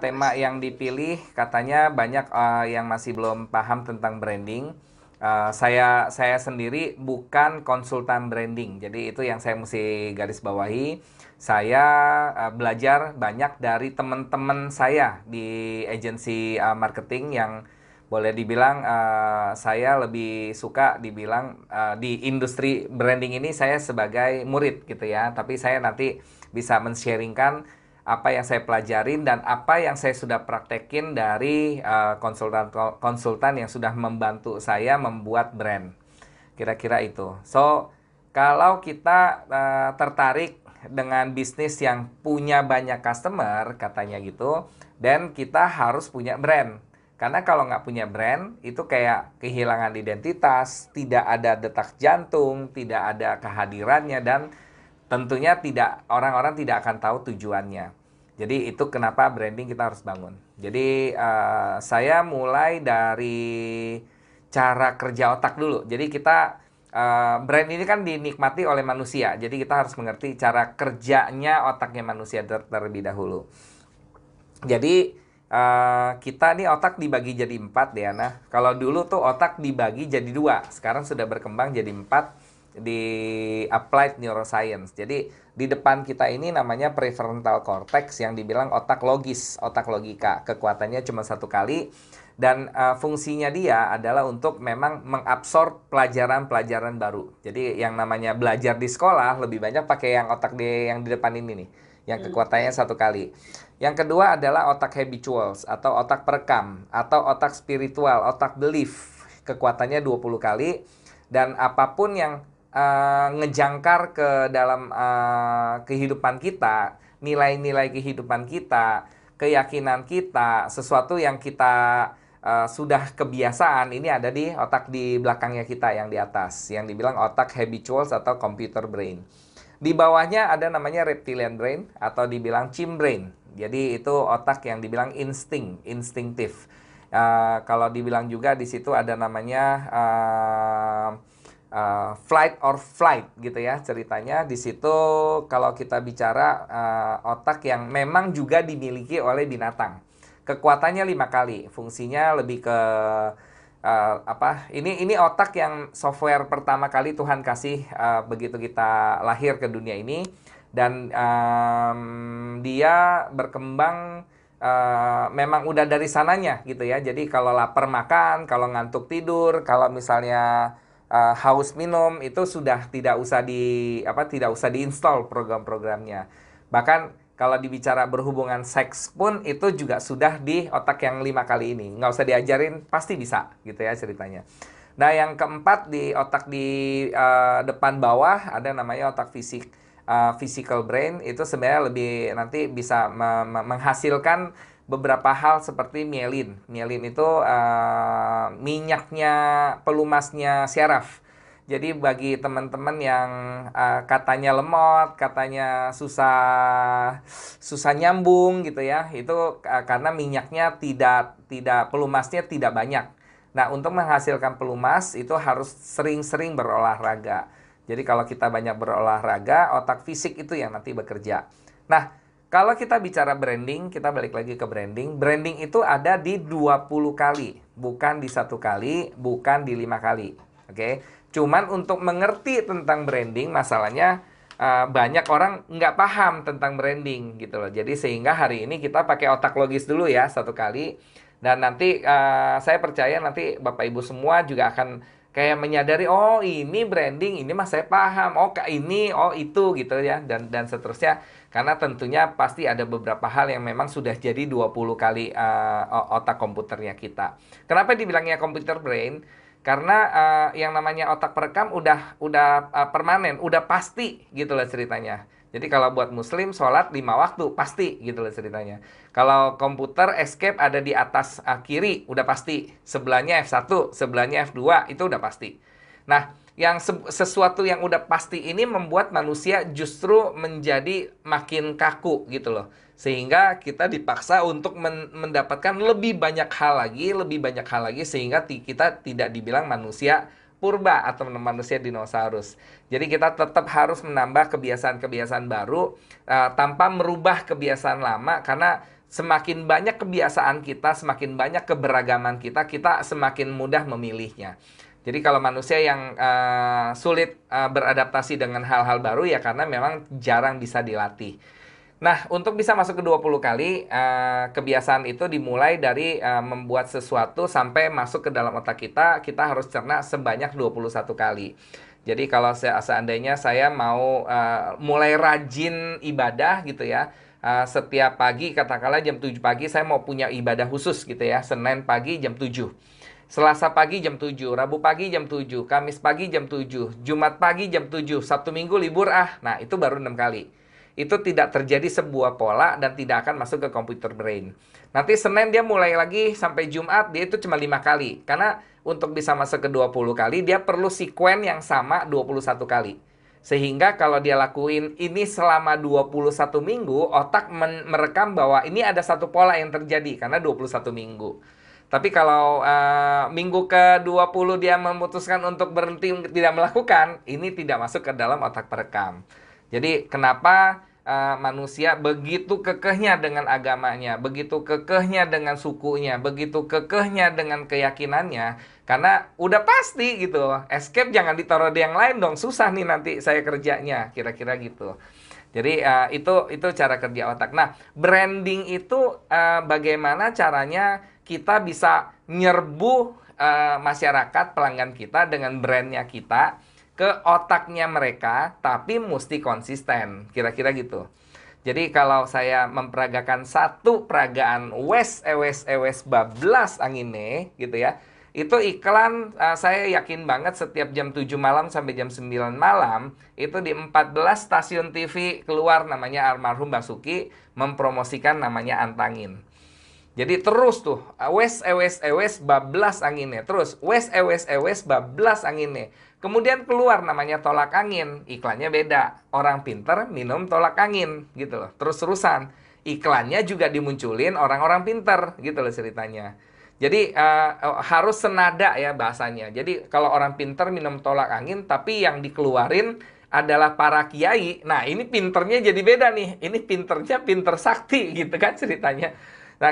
tema yang dipilih katanya banyak yang masih belum paham tentang branding. Saya sendiri bukan konsultan branding, jadi itu yang saya mesti garis bawahi. Saya belajar banyak dari teman-teman saya di agensi marketing yang boleh dibilang saya lebih suka dibilang di industri branding ini saya sebagai murid gitu ya. Tapi saya nanti bisa men-sharingkan apa yang saya pelajarin dan apa yang saya sudah praktekin dari konsultan yang sudah membantu saya membuat brand. Kira-kira itu. So, kalau kita tertarik dengan bisnis yang punya banyak customer, katanya gitu, dan kita harus punya brand. Karena kalau nggak punya brand, itu kayak kehilangan identitas, tidak ada detak jantung, tidak ada kehadirannya, dan tentunya tidak orang-orang tidak akan tahu tujuannya. Jadi itu kenapa branding kita harus bangun. Jadi saya mulai dari cara kerja otak dulu. Jadi kita brand ini kan dinikmati oleh manusia. Jadi kita harus mengerti cara kerjanya otaknya manusia terlebih dahulu. Jadi kita nih otak dibagi jadi 4 deh, Ana. Kalau dulu tuh otak dibagi jadi 2, sekarang sudah berkembang jadi 4 di applied neuroscience. Jadi di depan kita ini namanya prefrontal cortex yang dibilang otak logis, otak logika. Kekuatannya cuma 1 kali dan fungsinya dia adalah untuk memang mengabsorb pelajaran-pelajaran baru. Jadi yang namanya belajar di sekolah lebih banyak pakai yang otak yang di depan ini nih, yang kekuatannya 1 kali. Yang kedua adalah otak habituals atau otak perekam atau otak spiritual, otak belief. Kekuatannya 20 kali dan apapun yang ngejangkar ke dalam kehidupan kita, nilai-nilai kehidupan kita, keyakinan kita, sesuatu yang kita sudah kebiasaan, ini ada di otak di belakangnya kita yang di atas, yang dibilang otak habituals atau computer brain. Di bawahnya ada namanya reptilian brain atau dibilang chimbrain. Jadi itu otak yang dibilang instinktif. Kalau dibilang juga di situ ada namanya flight or flight gitu ya ceritanya. Di situ kalau kita bicara otak yang memang juga dimiliki oleh binatang. Kekuatannya 5 kali, fungsinya lebih ke apa? Ini otak yang software pertama kali Tuhan kasih begitu kita lahir ke dunia ini dan dia berkembang memang udah dari sananya gitu ya. Jadi kalau lapar makan, kalau ngantuk tidur, kalau misalnya haus minum itu sudah tidak usah tidak usah diinstal program-programnya. Bahkan kalau dibicara berhubungan seks pun itu juga sudah di otak yang 5 kali ini. Nggak usah diajarin, pasti bisa gitu ya ceritanya. Nah yang keempat di otak di depan bawah ada namanya otak physical brain. Itu sebenarnya lebih nanti bisa menghasilkan beberapa hal seperti mielin. Mielin itu minyaknya pelumasnya syaraf. Jadi bagi teman-teman yang katanya lemot, katanya susah nyambung gitu ya, itu karena minyaknya tidak pelumasnya tidak banyak. Nah, untuk menghasilkan pelumas itu harus sering-sering berolahraga. Jadi kalau kita banyak berolahraga, otak fisik itu yang nanti bekerja. Nah, kalau kita bicara branding, kita balik lagi ke branding. Branding itu ada di 20 kali, bukan di 1 kali, bukan di 5 kali. Oke. Cuman untuk mengerti tentang branding, masalahnya banyak orang nggak paham tentang branding gitu loh. Jadi sehingga hari ini kita pakai otak logis dulu ya 1 kali. Dan nanti saya percaya nanti Bapak Ibu semua juga akan kayak menyadari, oh ini branding, ini mas saya paham, oh ini, oh itu gitu ya. Dan seterusnya. Karena tentunya pasti ada beberapa hal yang memang sudah jadi 20 kali otak komputernya kita. Kenapa dibilangnya computer brain? Karena yang namanya otak perekam udah permanen, udah pasti gitu loh ceritanya. Jadi kalau buat muslim sholat 5 waktu pasti gitu loh ceritanya. Kalau komputer escape ada di atas kiri udah pasti. Sebelahnya F1, sebelahnya F2 itu udah pasti. Nah, yang sesuatu yang udah pasti ini membuat manusia justru menjadi makin kaku gitu loh. Sehingga kita dipaksa untuk mendapatkan lebih banyak hal lagi sehingga kita tidak dibilang manusia purba atau manusia dinosaurus. Jadi kita tetap harus menambah kebiasaan-kebiasaan baru tanpa merubah kebiasaan lama karena semakin banyak kebiasaan kita, semakin banyak keberagaman kita, kita semakin mudah memilihnya. Jadi kalau manusia yang sulit beradaptasi dengan hal-hal baru ya karena memang jarang bisa dilatih. Nah, untuk bisa masuk ke 20 kali, kebiasaan itu dimulai dari membuat sesuatu sampai masuk ke dalam otak kita, kita harus cerna sebanyak 21 kali. Jadi kalau seandainya saya mau mulai rajin ibadah gitu ya, setiap pagi katakanlah jam 7 pagi saya mau punya ibadah khusus gitu ya, Senin pagi jam 7. Selasa pagi jam 7, Rabu pagi jam 7, Kamis pagi jam 7, Jumat pagi jam 7, Sabtu Minggu libur Nah, itu baru 6 kali. Itu tidak terjadi sebuah pola dan tidak akan masuk ke computer brain. Nanti Senin dia mulai lagi sampai Jumat dia itu cuma 5 kali. Karena untuk bisa masuk ke 20 kali dia perlu sekuen yang sama 21 kali. Sehingga kalau dia lakuin ini selama 21 minggu, otak merekam bahwa ini ada satu pola yang terjadi karena 21 minggu. Tapi kalau minggu ke-20 dia memutuskan untuk berhenti tidak melakukan, ini tidak masuk ke dalam otak perekam. Jadi kenapa manusia begitu kekehnya dengan agamanya, begitu kekehnya dengan sukunya, begitu kekehnya dengan keyakinannya, karena udah pasti gitu, escape jangan ditaruh di yang lain dong, susah nih nanti saya kerjanya, kira-kira gitu. Jadi itu cara kerja otak. Nah, branding itu bagaimana caranya kita bisa nyerbu masyarakat pelanggan kita dengan brandnya kita ke otaknya mereka, tapi mesti konsisten, kira-kira gitu. Jadi kalau saya memperagakan satu peragaan wes bablas angine gitu ya, itu iklan saya yakin banget setiap jam 7 malam sampai jam 9 malam, itu di 14 stasiun TV keluar namanya almarhum Basuki mempromosikan namanya Antangin. Jadi terus tuh, wes bablas anginnya. Terus, wes bablas anginnya. Kemudian keluar namanya tolak angin. Iklannya beda. Orang pinter minum tolak angin. Gitu loh. Terus-terusan. Iklannya juga dimunculin orang-orang pinter. Gitu loh ceritanya. Jadi harus senada ya bahasanya. Jadi kalau orang pinter minum tolak angin, tapi yang dikeluarin adalah para kiai. Nah ini pinternya jadi beda nih. Ini pinternya pinter sakti gitu kan ceritanya. Nah,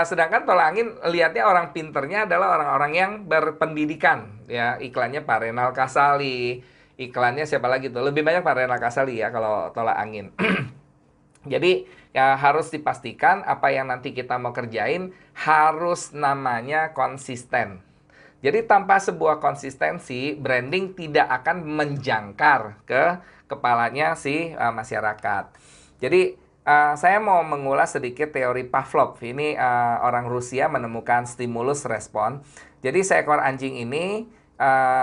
sedangkan tolak angin lihatnya orang pinternya adalah orang-orang yang berpendidikan ya, iklannya Pak Renal Kasali, iklannya siapa lagi tuh, lebih banyak Pak Renal Kasali ya kalau tolak angin. Jadi ya harus dipastikan apa yang nanti kita mau kerjain harus namanya konsisten. Jadi tanpa sebuah konsistensi, branding tidak akan menjangkar ke kepalanya si masyarakat. Jadi saya mau mengulas sedikit teori Pavlov. Ini orang Rusia menemukan stimulus respon. Jadi seekor anjing ini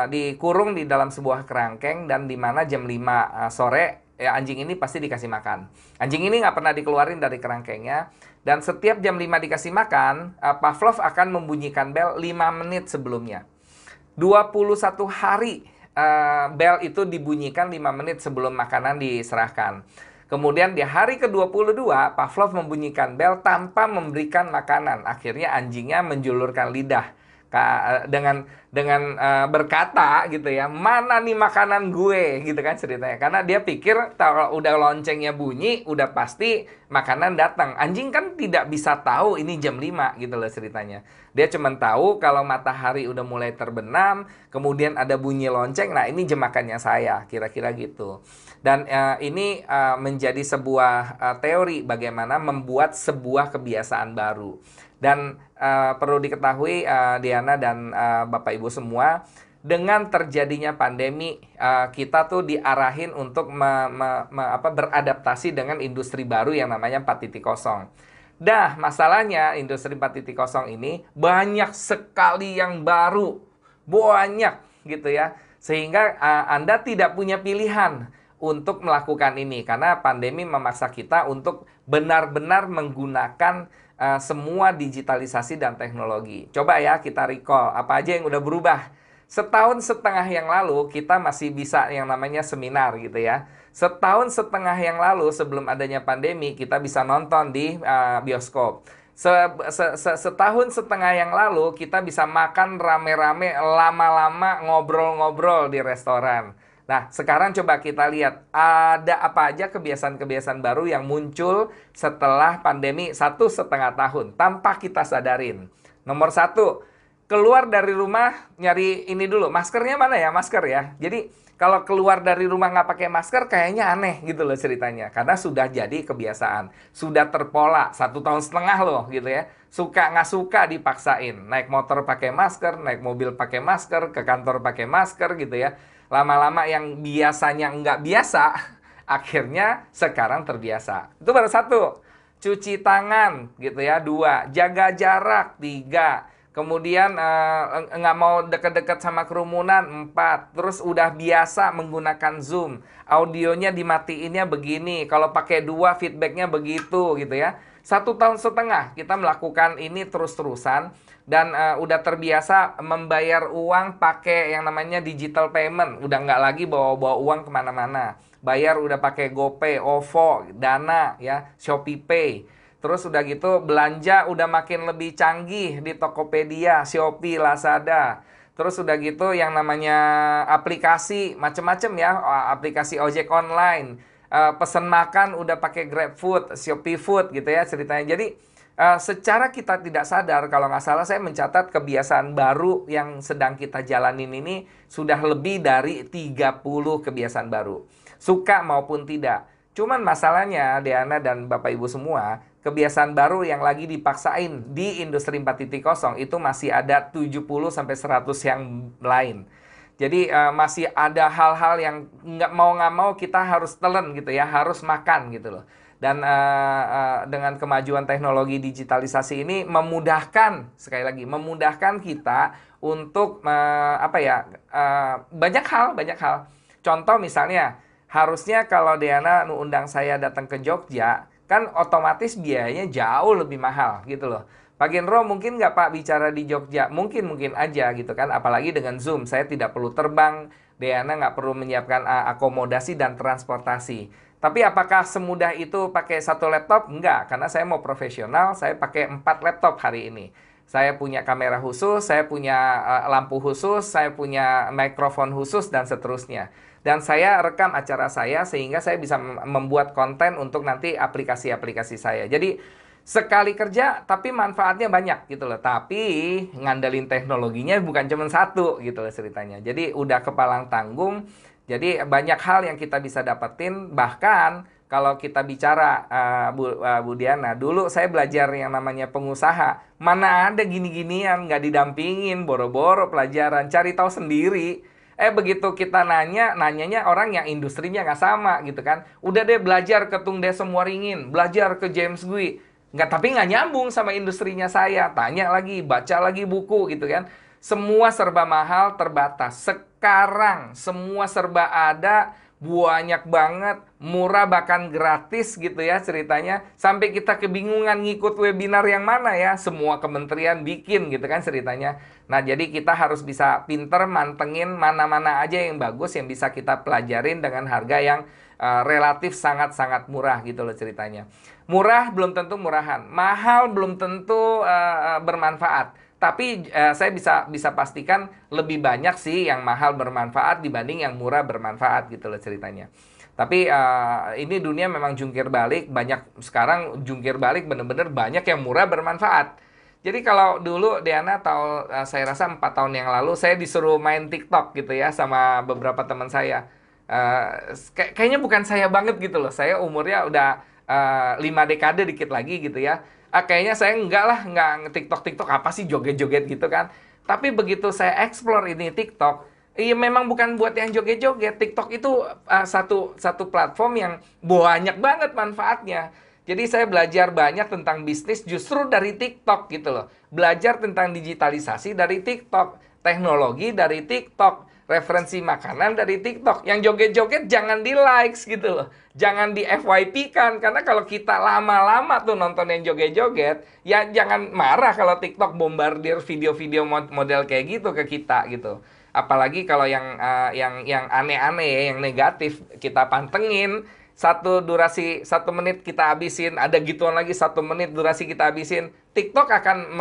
dikurung di dalam sebuah kerangkeng dan di mana jam 5 sore ya, anjing ini pasti dikasih makan. Anjing ini nggak pernah dikeluarin dari kerangkengnya dan setiap jam 5 dikasih makan, Pavlov akan membunyikan bel 5 menit sebelumnya. 21 hari bel itu dibunyikan 5 menit sebelum makanan diserahkan. Kemudian di hari ke-22, Pavlov membunyikan bel tanpa memberikan makanan. Akhirnya anjingnya menjulurkan lidah dengan berkata gitu ya, mana nih makanan gue gitu kan ceritanya. Karena dia pikir kalau udah loncengnya bunyi, udah pasti makanan datang. Anjing kan tidak bisa tahu ini jam 5 gitu loh ceritanya. Dia cuma tahu kalau matahari udah mulai terbenam, kemudian ada bunyi lonceng, nah ini jam makannya saya, kira-kira gitu. Dan ini menjadi sebuah teori bagaimana membuat sebuah kebiasaan baru. Dan perlu diketahui Diana dan Bapak Ibu semua, dengan terjadinya pandemi kita tuh diarahin untuk beradaptasi dengan industri baru yang namanya 4.0. Dah masalahnya industri 4.0 ini banyak sekali yang baru, banyak gitu ya, sehingga Anda tidak punya pilihan untuk melakukan ini karena pandemi memaksa kita untuk benar-benar menggunakan semua digitalisasi dan teknologi. Coba ya kita recall apa aja yang udah berubah. Setahun setengah yang lalu kita masih bisa yang namanya seminar gitu ya. Setahun setengah yang lalu sebelum adanya pandemi kita bisa nonton di bioskop. Setahun setengah yang lalu kita bisa makan rame-rame lama-lama ngobrol-ngobrol di restoran. Nah, sekarang coba kita lihat ada apa aja kebiasaan-kebiasaan baru yang muncul setelah pandemi 1,5 tahun tanpa kita sadarin. Nomor satu, keluar dari rumah nyari ini dulu, maskernya mana ya, masker ya. Jadi kalau keluar dari rumah nggak pakai masker kayaknya aneh gitu loh ceritanya. Karena sudah jadi kebiasaan. Sudah terpola 1,5 tahun loh gitu ya. Suka nggak suka dipaksain. Naik motor pakai masker, naik mobil pakai masker, ke kantor pakai masker gitu ya. Lama-lama yang biasanya nggak biasa, akhirnya sekarang terbiasa. Itu baru satu. Cuci tangan gitu ya, 2. Jaga jarak, 3. Kemudian nggak mau deket-deket sama kerumunan, 4. Terus udah biasa menggunakan Zoom. Audionya dimatiin begini. Kalau pakai 2 feedbacknya begitu gitu ya. 1,5 tahun kita melakukan ini terus-terusan. Dan udah terbiasa membayar uang pakai yang namanya digital payment. Udah nggak lagi bawa-bawa uang kemana-mana. Bayar udah pakai GoPay, OVO, Dana, ya, ShopeePay. Terus udah gitu belanja udah makin lebih canggih di Tokopedia, Shopee, Lazada. Terus udah gitu yang namanya aplikasi macem-macem ya, aplikasi ojek online. Pesen makan udah pakai GrabFood, Shopee Food gitu ya ceritanya. Jadi secara kita tidak sadar, kalau nggak salah saya mencatat kebiasaan baru yang sedang kita jalanin ini sudah lebih dari 30 kebiasaan baru. Suka maupun tidak. Cuman masalahnya, Deana dan Bapak Ibu semua, kebiasaan baru yang lagi dipaksain di industri 4.0 itu masih ada 70-100 yang lain. Jadi masih ada hal-hal yang nggak mau kita harus telan gitu ya, harus makan gitu loh. Dan dengan kemajuan teknologi digitalisasi ini memudahkan, sekali lagi, memudahkan kita untuk banyak hal. Contoh misalnya, harusnya kalau Deana undang saya datang ke Jogja, kan otomatis biayanya jauh lebih mahal gitu loh. Pak Genro mungkin nggak Pak bicara di Jogja? Mungkin aja gitu kan. Apalagi dengan Zoom, saya tidak perlu terbang, Deana nggak perlu menyiapkan akomodasi dan transportasi. Tapi apakah semudah itu pakai 1 laptop? Enggak, karena saya mau profesional, saya pakai 4 laptop hari ini. Saya punya kamera khusus, saya punya lampu khusus, saya punya mikrofon khusus, dan seterusnya. Dan saya rekam acara saya sehingga saya bisa membuat konten untuk nanti aplikasi-aplikasi saya. Jadi sekali kerja tapi manfaatnya banyak gitu loh. Tapi ngandelin teknologinya bukan cuma satu gitu loh ceritanya. Jadi udah kepalang tanggung. Jadi banyak hal yang kita bisa dapetin. Bahkan kalau kita bicara Bu Diana, dulu saya belajar yang namanya pengusaha. Mana ada gini-ginian, nggak didampingin, boro-boro pelajaran, cari tahu sendiri. Begitu kita nanyanya orang yang industrinya nggak sama gitu kan. Udah deh belajar ke Tung Desem Waringin, belajar ke James Gui. Tapi nggak nyambung sama industrinya saya. Tanya lagi, baca lagi buku gitu kan. Semua serba mahal, terbatas. Sekarang semua serba ada, banyak banget, murah bahkan gratis gitu ya ceritanya. Sampai kita kebingungan ngikut webinar yang mana ya. Semua kementerian bikin gitu kan ceritanya. Nah, jadi kita harus bisa pinter mantengin mana-mana aja yang bagus yang bisa kita pelajarin dengan harga yang relatif sangat-sangat murah gitu loh ceritanya. Murah belum tentu murahan, mahal belum tentu bermanfaat. Tapi saya bisa pastikan lebih banyak sih yang mahal bermanfaat dibanding yang murah bermanfaat gitu loh ceritanya. Tapi ini dunia memang jungkir balik, banyak sekarang jungkir balik bener-bener banyak yang murah bermanfaat. Jadi kalau dulu Diana tahu, saya rasa 4 tahun yang lalu saya disuruh main TikTok gitu ya sama beberapa teman saya. Kayaknya bukan saya banget gitu loh. Saya umurnya udah 5 dekade dikit lagi gitu ya. Kayaknya saya nggak TikTok apa sih joget-joget gitu kan. Tapi begitu saya explore ini TikTok, iya memang bukan buat yang joget-joget. TikTok itu satu platform yang banyak banget manfaatnya. Jadi saya belajar banyak tentang bisnis justru dari TikTok gitu loh. Belajar tentang digitalisasi dari TikTok, teknologi dari TikTok, referensi makanan dari TikTok. Yang joget-joget jangan di likes gitu loh. Jangan di FYP kan. Karena kalau kita lama-lama tuh nonton yang joget-joget, ya jangan marah kalau TikTok bombardir video-video model kayak gitu ke kita gitu. Apalagi kalau yang aneh-aneh ya, yang negatif kita pantengin. Durasi 1 menit kita habisin, ada gituan lagi 1 menit durasi kita habisin. TikTok akan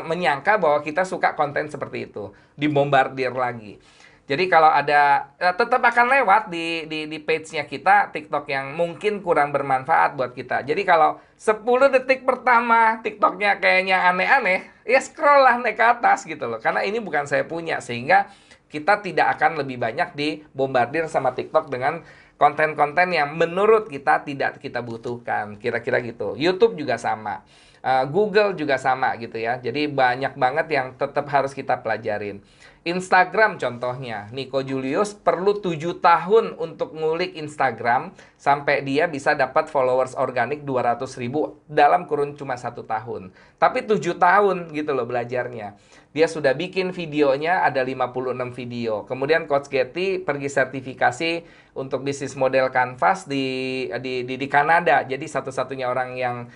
menyangka bahwa kita suka konten seperti itu, dibombardir lagi. Jadi kalau ada tetap akan lewat di page-nya kita TikTok yang mungkin kurang bermanfaat buat kita. Jadi kalau 10 detik pertama TikToknya kayaknya aneh-aneh, ya scroll lah naik ke atas gitu loh. Karena ini bukan saya punya, sehingga kita tidak akan lebih banyak dibombardir sama TikTok dengan konten-konten yang menurut kita tidak kita butuhkan. Kira-kira gitu. YouTube juga sama. Google juga sama gitu ya. Jadi banyak banget yang tetap harus kita pelajarin. Instagram contohnya, Nico Julius perlu 7 tahun untuk ngulik Instagram sampai dia bisa dapat followers organik 200.000 dalam kurun cuma 1 tahun. Tapi 7 tahun gitu loh belajarnya. Dia sudah bikin videonya ada 56 video. Kemudian Coach Getty pergi sertifikasi untuk bisnis model Canvas di Kanada. Jadi satu-satunya orang yang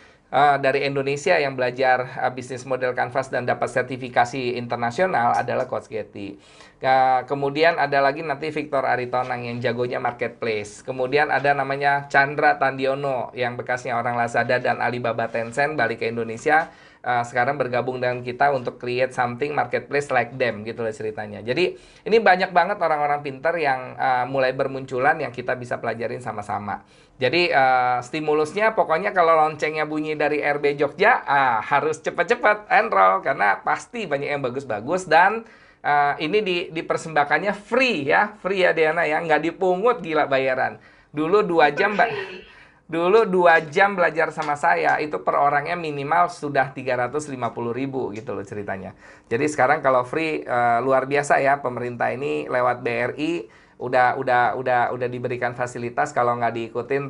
dari Indonesia yang belajar bisnis model Canvas dan dapat sertifikasi internasional adalah Coach Getty. Kemudian ada lagi nanti Victor Aritonang yang jagonya marketplace. Kemudian ada namanya Chandra Tandiono yang bekasnya orang Lazada dan Alibaba Tencent balik ke Indonesia. Sekarang bergabung dengan kita untuk create something marketplace like them gitu lah ceritanya. Jadi ini banyak banget orang-orang pintar yang mulai bermunculan yang kita bisa pelajarin sama-sama. Jadi stimulusnya pokoknya kalau loncengnya bunyi dari RB Jogja, harus cepat-cepat enroll karena pasti banyak yang bagus-bagus dan ini dipersembahkannya free ya Diana ya, nggak dipungut gila bayaran. Dulu 2 jam Dulu 2 jam belajar sama saya, itu per orangnya minimal sudah 350.000 gitu loh ceritanya. Jadi sekarang kalau free luar biasa ya, pemerintah ini lewat BRI udah diberikan fasilitas, kalau nggak diikutin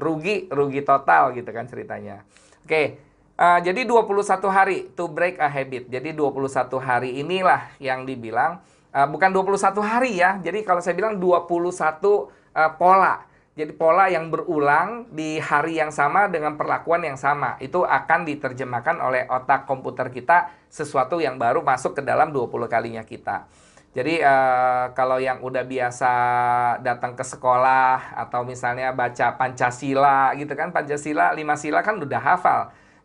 rugi total gitu kan ceritanya. Oke. Jadi 21 hari to break a habit. Jadi 21 hari inilah yang dibilang bukan 21 hari ya. Jadi kalau saya bilang 21 pola. Jadi pola yang berulang di hari yang sama dengan perlakuan yang sama. Itu akan diterjemahkan oleh otak komputer kita sesuatu yang baru masuk ke dalam 20 kalinya kita. Jadi kalau yang udah biasa datang ke sekolah atau misalnya baca Pancasila gitu kan. Pancasila 5 sila kan udah hafal.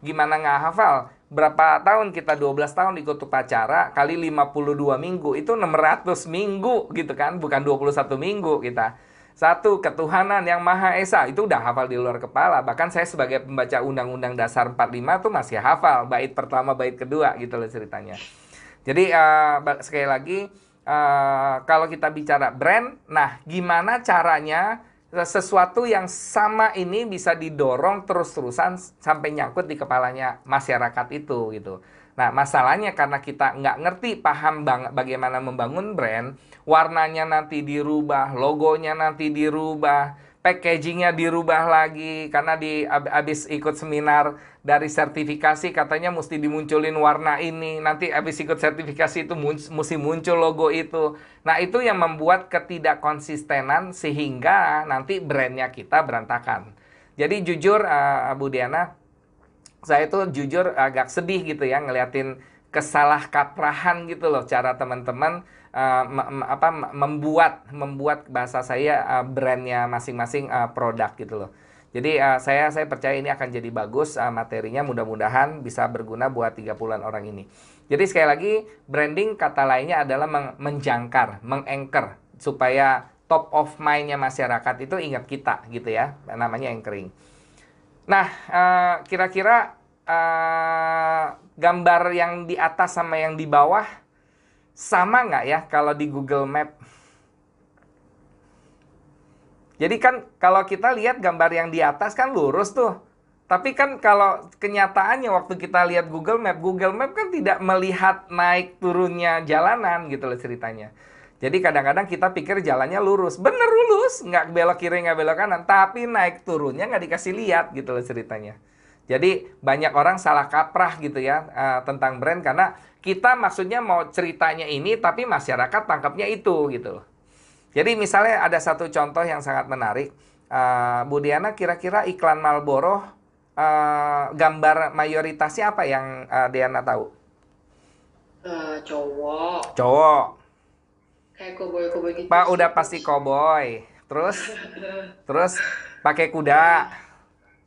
Gimana nggak hafal? Berapa tahun kita 12 tahun ikut upacara kali 52 minggu. Itu 600 minggu gitu kan. Bukan 21 minggu kita. Satu, ketuhanan yang Maha Esa, itu udah hafal di luar kepala. Bahkan saya sebagai pembaca Undang-Undang Dasar 45 tuh masih hafal. Bait pertama, bait kedua gitu loh ceritanya. Jadi sekali lagi, kalau kita bicara brand, nah gimana caranya sesuatu yang sama ini bisa didorong terus-terusan sampai nyangkut di kepalanya masyarakat itu gitu. Nah, masalahnya karena kita nggak ngerti, paham bagaimana membangun brand, warnanya nanti dirubah, logonya nanti dirubah, packagingnya dirubah lagi, karena abis ikut seminar dari sertifikasi katanya mesti dimunculin warna ini, nanti abis ikut sertifikasi itu mesti muncul logo itu. Nah, itu yang membuat ketidakkonsistenan sehingga nanti brandnya kita berantakan. Jadi jujur, Bu Diana, saya tuh jujur agak sedih gitu ya ngeliatin kesalah kaprahan gitu loh cara teman-teman membuat bahasa saya brandnya masing-masing produk gitu loh. Jadi saya percaya ini akan jadi bagus materinya, mudah-mudahan bisa berguna buat 30-an orang ini. Jadi sekali lagi branding kata lainnya adalah menjangkar, menganchor supaya top of mind-nya masyarakat itu ingat kita gitu ya, namanya anchoring. Nah, kira-kira gambar yang di atas sama yang di bawah sama nggak ya kalau di Google Map? Jadi kan kalau kita lihat gambar yang di atas kan lurus tuh. Tapi kan kalau kenyataannya waktu kita lihat Google Map kan tidak melihat naik turunnya jalanan gitu loh ceritanya. Jadi kadang-kadang kita pikir jalannya lurus. Bener lurus, nggak belok kiri, nggak belok kanan. Tapi naik turunnya nggak dikasih lihat gitu loh ceritanya. Jadi banyak orang salah kaprah gitu ya tentang brand karena kita maksudnya mau ceritanya ini tapi masyarakat tangkapnya itu gitu loh. Jadi misalnya ada satu contoh yang sangat menarik. Bu Diana, kira-kira iklan Marlboro gambar mayoritasnya apa yang Diana tahu? Cowok. Cowok. Kayak koboi-koboi gitu Pak sih, udah pasti Coach. koboi. Terus pakai kuda. Ya,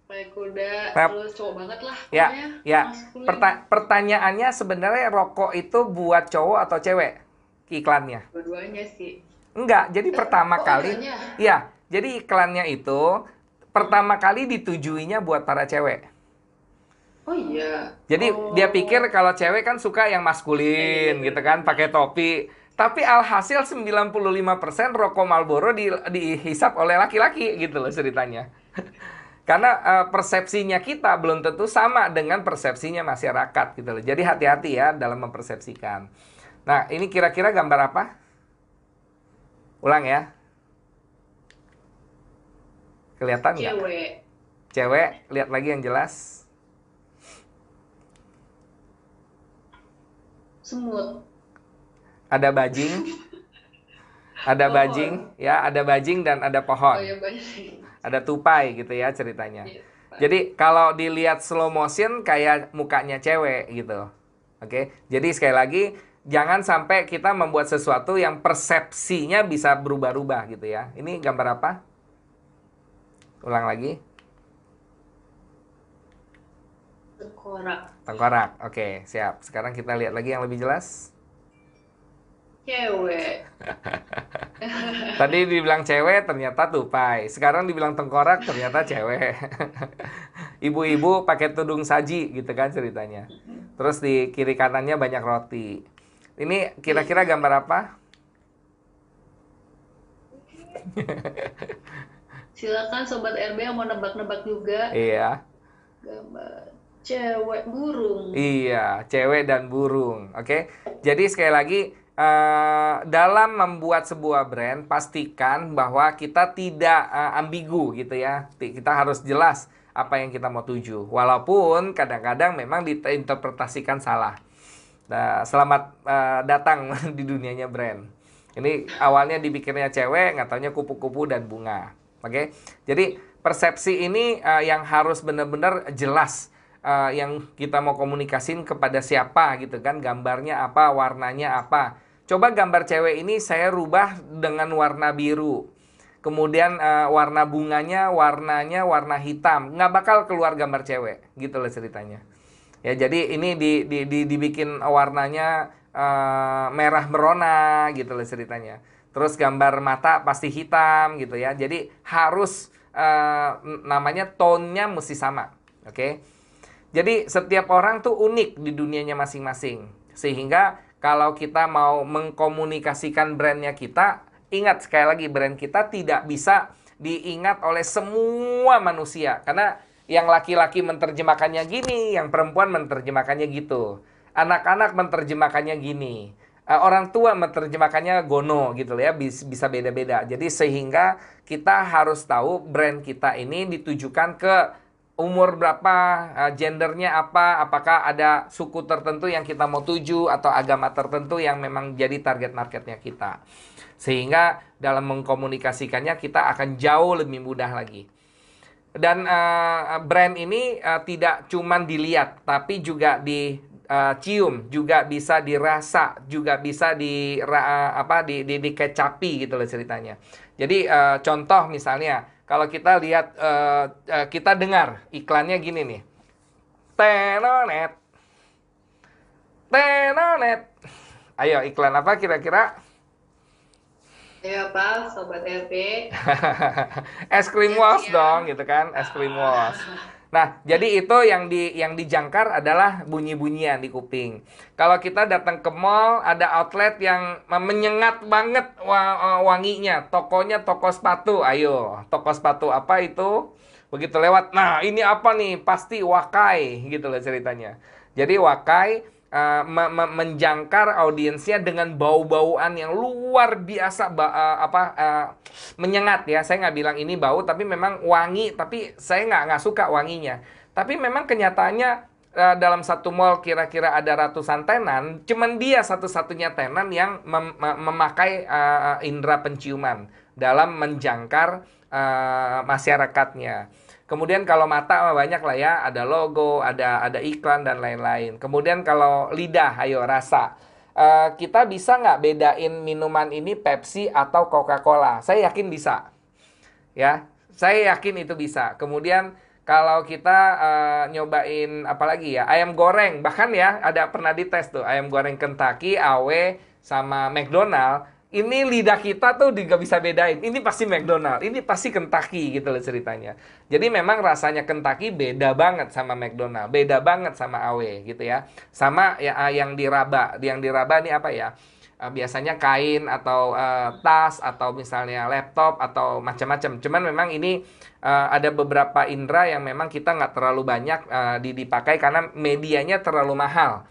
kayak kuda, Nah, terus cowok banget lah ya, pokoknya, ya. maskulin. Pertanyaannya sebenarnya rokok itu buat cowok atau cewek? Iklannya. Dua-duanya sih. Enggak, jadi pertama Oh kali, adanya. ya, jadi iklannya itu pertama kali ditujuinya buat para cewek. Oh iya. Jadi dia pikir Oh, kalau cewek kan suka yang ya ya ya maskulin gitu kan, benar-benar. pakai topi. Tapi alhasil 95% rokok Marlboro dihisap oleh laki-laki gitu loh ceritanya. Karena persepsinya kita belum tentu sama dengan persepsinya masyarakat gitu loh. Jadi hati-hati ya dalam mempersepsikan. Nah, ini kira-kira gambar apa? Ulang ya. Kelihatan nggak? Cewek. Cewek, lihat lagi yang jelas. Semut. Ada bajing, ada bajing, Pohon. ya, ada bajing dan ada Oh pohon. ya banyak. Ada tupai gitu ya ceritanya. Iya, Pak. Jadi kalau dilihat slow motion kayak mukanya cewek gitu. Oke. Jadi sekali lagi jangan sampai kita membuat sesuatu yang persepsinya bisa berubah-ubah gitu ya. Ini gambar apa? Ulang lagi. Tengkorak. Tengkorak. Oke, siap. Sekarang kita lihat lagi yang lebih jelas. Cewek. Tadi dibilang cewek, ternyata tupai. Sekarang dibilang tengkorak, ternyata cewek. Ibu-ibu pakai tudung saji, gitu kan ceritanya. Terus di kiri kanannya banyak roti. Ini kira-kira gambar apa? Silakan Sobat RB yang mau nebak-nebak juga. Iya, Gambar cewek burung. iya, cewek dan burung. Oke, jadi sekali lagi dalam membuat sebuah brand, pastikan bahwa kita tidak ambigu gitu ya. Kita harus jelas apa yang kita mau tuju. Walaupun kadang-kadang memang diinterpretasikan salah. Nah, selamat datang di dunianya brand. Ini awalnya dipikirnya cewek, nggak taunya kupu-kupu dan bunga. Oke, jadi persepsi ini yang harus benar-benar jelas. Yang kita mau komunikasin kepada siapa gitu kan, gambarnya apa, warnanya apa. Coba gambar cewek ini saya rubah dengan warna biru. Kemudian warna bunganya, warnanya warna hitam. Nggak bakal keluar gambar cewek, gitu loh ceritanya. Ya, jadi ini dibikin warnanya merah merona gitu loh ceritanya. Terus gambar mata pasti hitam gitu ya. Jadi harus namanya tone-nya mesti sama. Oke. Jadi setiap orang tuh unik di dunianya masing-masing. Sehingga kalau kita mau mengkomunikasikan brandnya kita, ingat sekali lagi brand kita tidak bisa diingat oleh semua manusia. Karena yang laki-laki menerjemahkannya gini, yang perempuan menerjemahkannya gitu. Anak-anak menerjemahkannya gini. Orang tua menerjemahkannya gono gitu ya, bisa beda-beda. Jadi sehingga kita harus tahu brand kita ini ditujukan ke umur berapa, gendernya apa, apakah ada suku tertentu yang kita mau tuju atau agama tertentu yang memang jadi target marketnya kita. Sehingga dalam mengkomunikasikannya kita akan jauh lebih mudah lagi. Dan brand ini tidak cuma dilihat, tapi juga dicium, juga bisa dirasa, juga bisa dikecapi gitu loh ceritanya. Jadi contoh misalnya, kalau kita lihat, kita dengar iklannya gini nih. Tenonet, tenonet. Ayo, iklan apa kira-kira? Ayo apa Sobat RB? Es krim wash dong gitu kan, es krim wash. Nah, jadi itu yang dijangkar adalah bunyi-bunyian di kuping. Kalau kita datang ke mall, ada outlet yang menyengat banget wanginya. Tokonya toko sepatu. Ayo, toko sepatu apa itu? Begitu lewat, nah ini apa nih? Pasti Wakai gitu loh ceritanya. Jadi Wakai menjangkar audiensnya dengan bau-bauan yang luar biasa menyengat ya. Saya nggak bilang ini bau, tapi memang wangi, tapi saya nggak suka wanginya. Tapi memang kenyataannya dalam satu mall kira-kira ada ratusan tenan, cuman dia satu-satunya tenan yang memakai indera penciuman dalam menjangkar masyarakatnya. Kemudian kalau mata banyak lah ya, ada logo, ada iklan dan lain-lain. Kemudian kalau lidah, ayo rasa. Kita bisa nggak bedain minuman ini Pepsi atau Coca-Cola? Saya yakin bisa. Ya, saya yakin itu bisa. Kemudian kalau kita nyobain apalagi ya, ayam goreng. Bahkan ya, ada pernah dites tuh, ayam goreng Kentucky, AW, sama McDonald. Ini lidah kita tuh nggak bisa bedain. Ini pasti McDonald, ini pasti Kentucky gitu loh ceritanya. Jadi memang rasanya Kentucky beda banget sama McDonald, beda banget sama AW gitu ya. Sama ya yang diraba, ini apa ya? Biasanya kain atau tas atau misalnya laptop atau macam-macam. Cuman memang ini ada beberapa indera yang memang kita nggak terlalu banyak dipakai karena medianya terlalu mahal.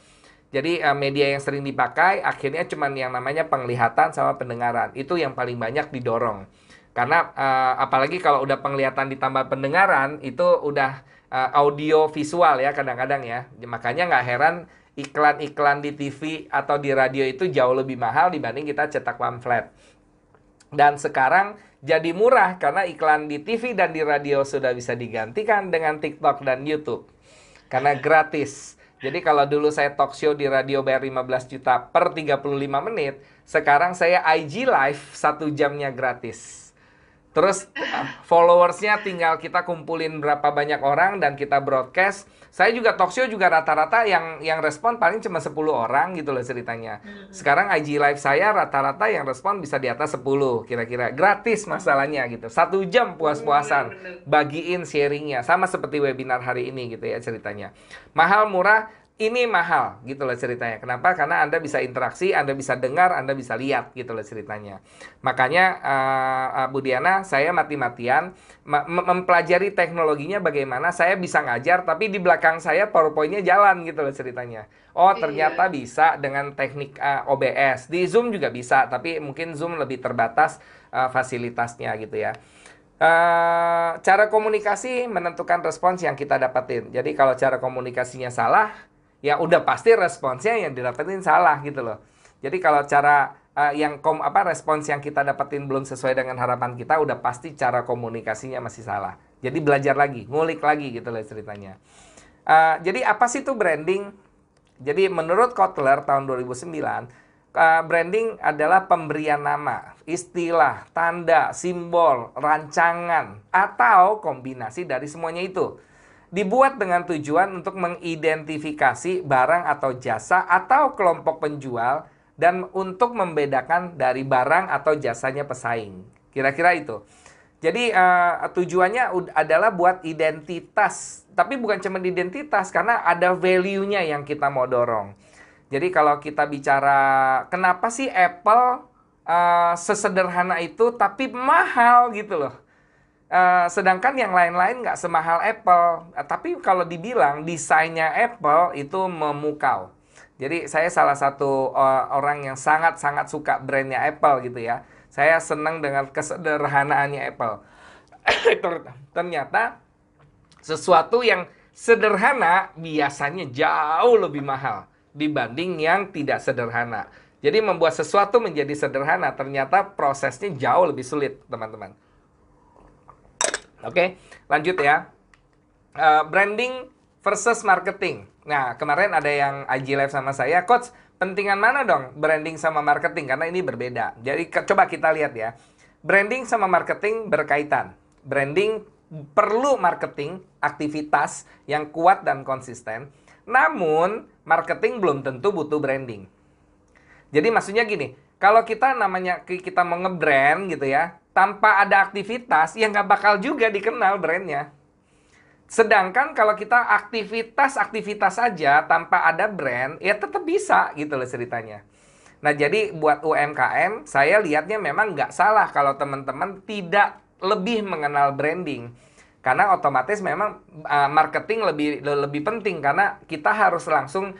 Jadi media yang sering dipakai akhirnya cuman yang namanya penglihatan sama pendengaran. Itu yang paling banyak didorong. Karena apalagi kalau udah penglihatan ditambah pendengaran, itu udah audio visual ya kadang-kadang ya. Makanya nggak heran iklan-iklan di TV atau di radio itu jauh lebih mahal dibanding kita cetak pamflet. Dan sekarang jadi murah karena iklan di TV dan di radio sudah bisa digantikan dengan TikTok dan YouTube. Karena gratis. Jadi kalau dulu saya talk show di radio bayar 15 juta per 35 menit, sekarang saya IG live 1 jamnya gratis. Terus followersnya tinggal kita kumpulin berapa banyak orang dan kita broadcast. Saya juga talk show juga rata-rata yang respon paling cuma 10 orang gitu loh ceritanya. Sekarang IG live saya rata-rata yang respon bisa di atas 10 kira-kira. Gratis masalahnya gitu. 1 jam puas-puasan. Bagiin sharingnya. Sama seperti webinar hari ini gitu ya ceritanya. Mahal murah. Ini mahal gitu loh ceritanya. Kenapa? Karena Anda bisa interaksi, Anda bisa dengar, Anda bisa lihat gitu loh ceritanya. Makanya Bu Diana, saya mati-matian mempelajari teknologinya bagaimana saya bisa ngajar, tapi di belakang saya PowerPoint-nya jalan gitu loh ceritanya. Oh ternyata bisa dengan teknik OBS. Di Zoom juga bisa, tapi mungkin Zoom lebih terbatas fasilitasnya gitu ya. Cara komunikasi menentukan respons yang kita dapetin. Jadi kalau cara komunikasinya salah, ya udah pasti responsnya yang didapetin salah gitu loh. Jadi kalau cara respons yang kita dapetin belum sesuai dengan harapan kita, udah pasti cara komunikasinya masih salah. Jadi belajar lagi, ngulik lagi gitu loh ceritanya. Jadi apa sih itu branding? Jadi menurut Kotler tahun 2009, branding adalah pemberian nama, istilah, tanda, simbol, rancangan, atau kombinasi dari semuanya itu. Dibuat dengan tujuan untuk mengidentifikasi barang atau jasa atau kelompok penjual dan untuk membedakan dari barang atau jasanya pesaing. Kira-kira itu. Jadi tujuannya adalah buat identitas. Tapi bukan cuma identitas, karena ada value-nya yang kita mau dorong. Jadi kalau kita bicara kenapa sih Apple sesederhana itu tapi mahal gitu loh. Sedangkan yang lain-lain nggak semahal Apple. Tapi kalau dibilang desainnya Apple itu memukau. Jadi saya salah satu orang yang sangat-sangat suka brandnya Apple gitu ya. Saya senang dengan kesederhanaannya Apple. Ternyata sesuatu yang sederhana biasanya jauh lebih mahal dibanding yang tidak sederhana. Jadi membuat sesuatu menjadi sederhana ternyata prosesnya jauh lebih sulit, teman-teman. Oke, lanjut ya. Branding versus marketing. Nah, kemarin ada yang IG Live sama saya, Coach, pentingan mana dong branding sama marketing? Karena ini berbeda. Jadi coba kita lihat ya. Branding sama marketing berkaitan. Branding perlu marketing, aktivitas yang kuat dan konsisten. Namun, marketing belum tentu butuh branding. Jadi maksudnya gini, kalau kita mau nge-brand gitu ya, tanpa ada aktivitas, ya nggak bakal juga dikenal brandnya. Sedangkan kalau kita aktivitas saja tanpa ada brand, ya tetap bisa gitu loh ceritanya. Nah jadi buat UMKM, saya lihatnya memang nggak salah kalau teman-teman tidak lebih mengenal branding. Karena otomatis memang marketing lebih penting karena kita harus langsung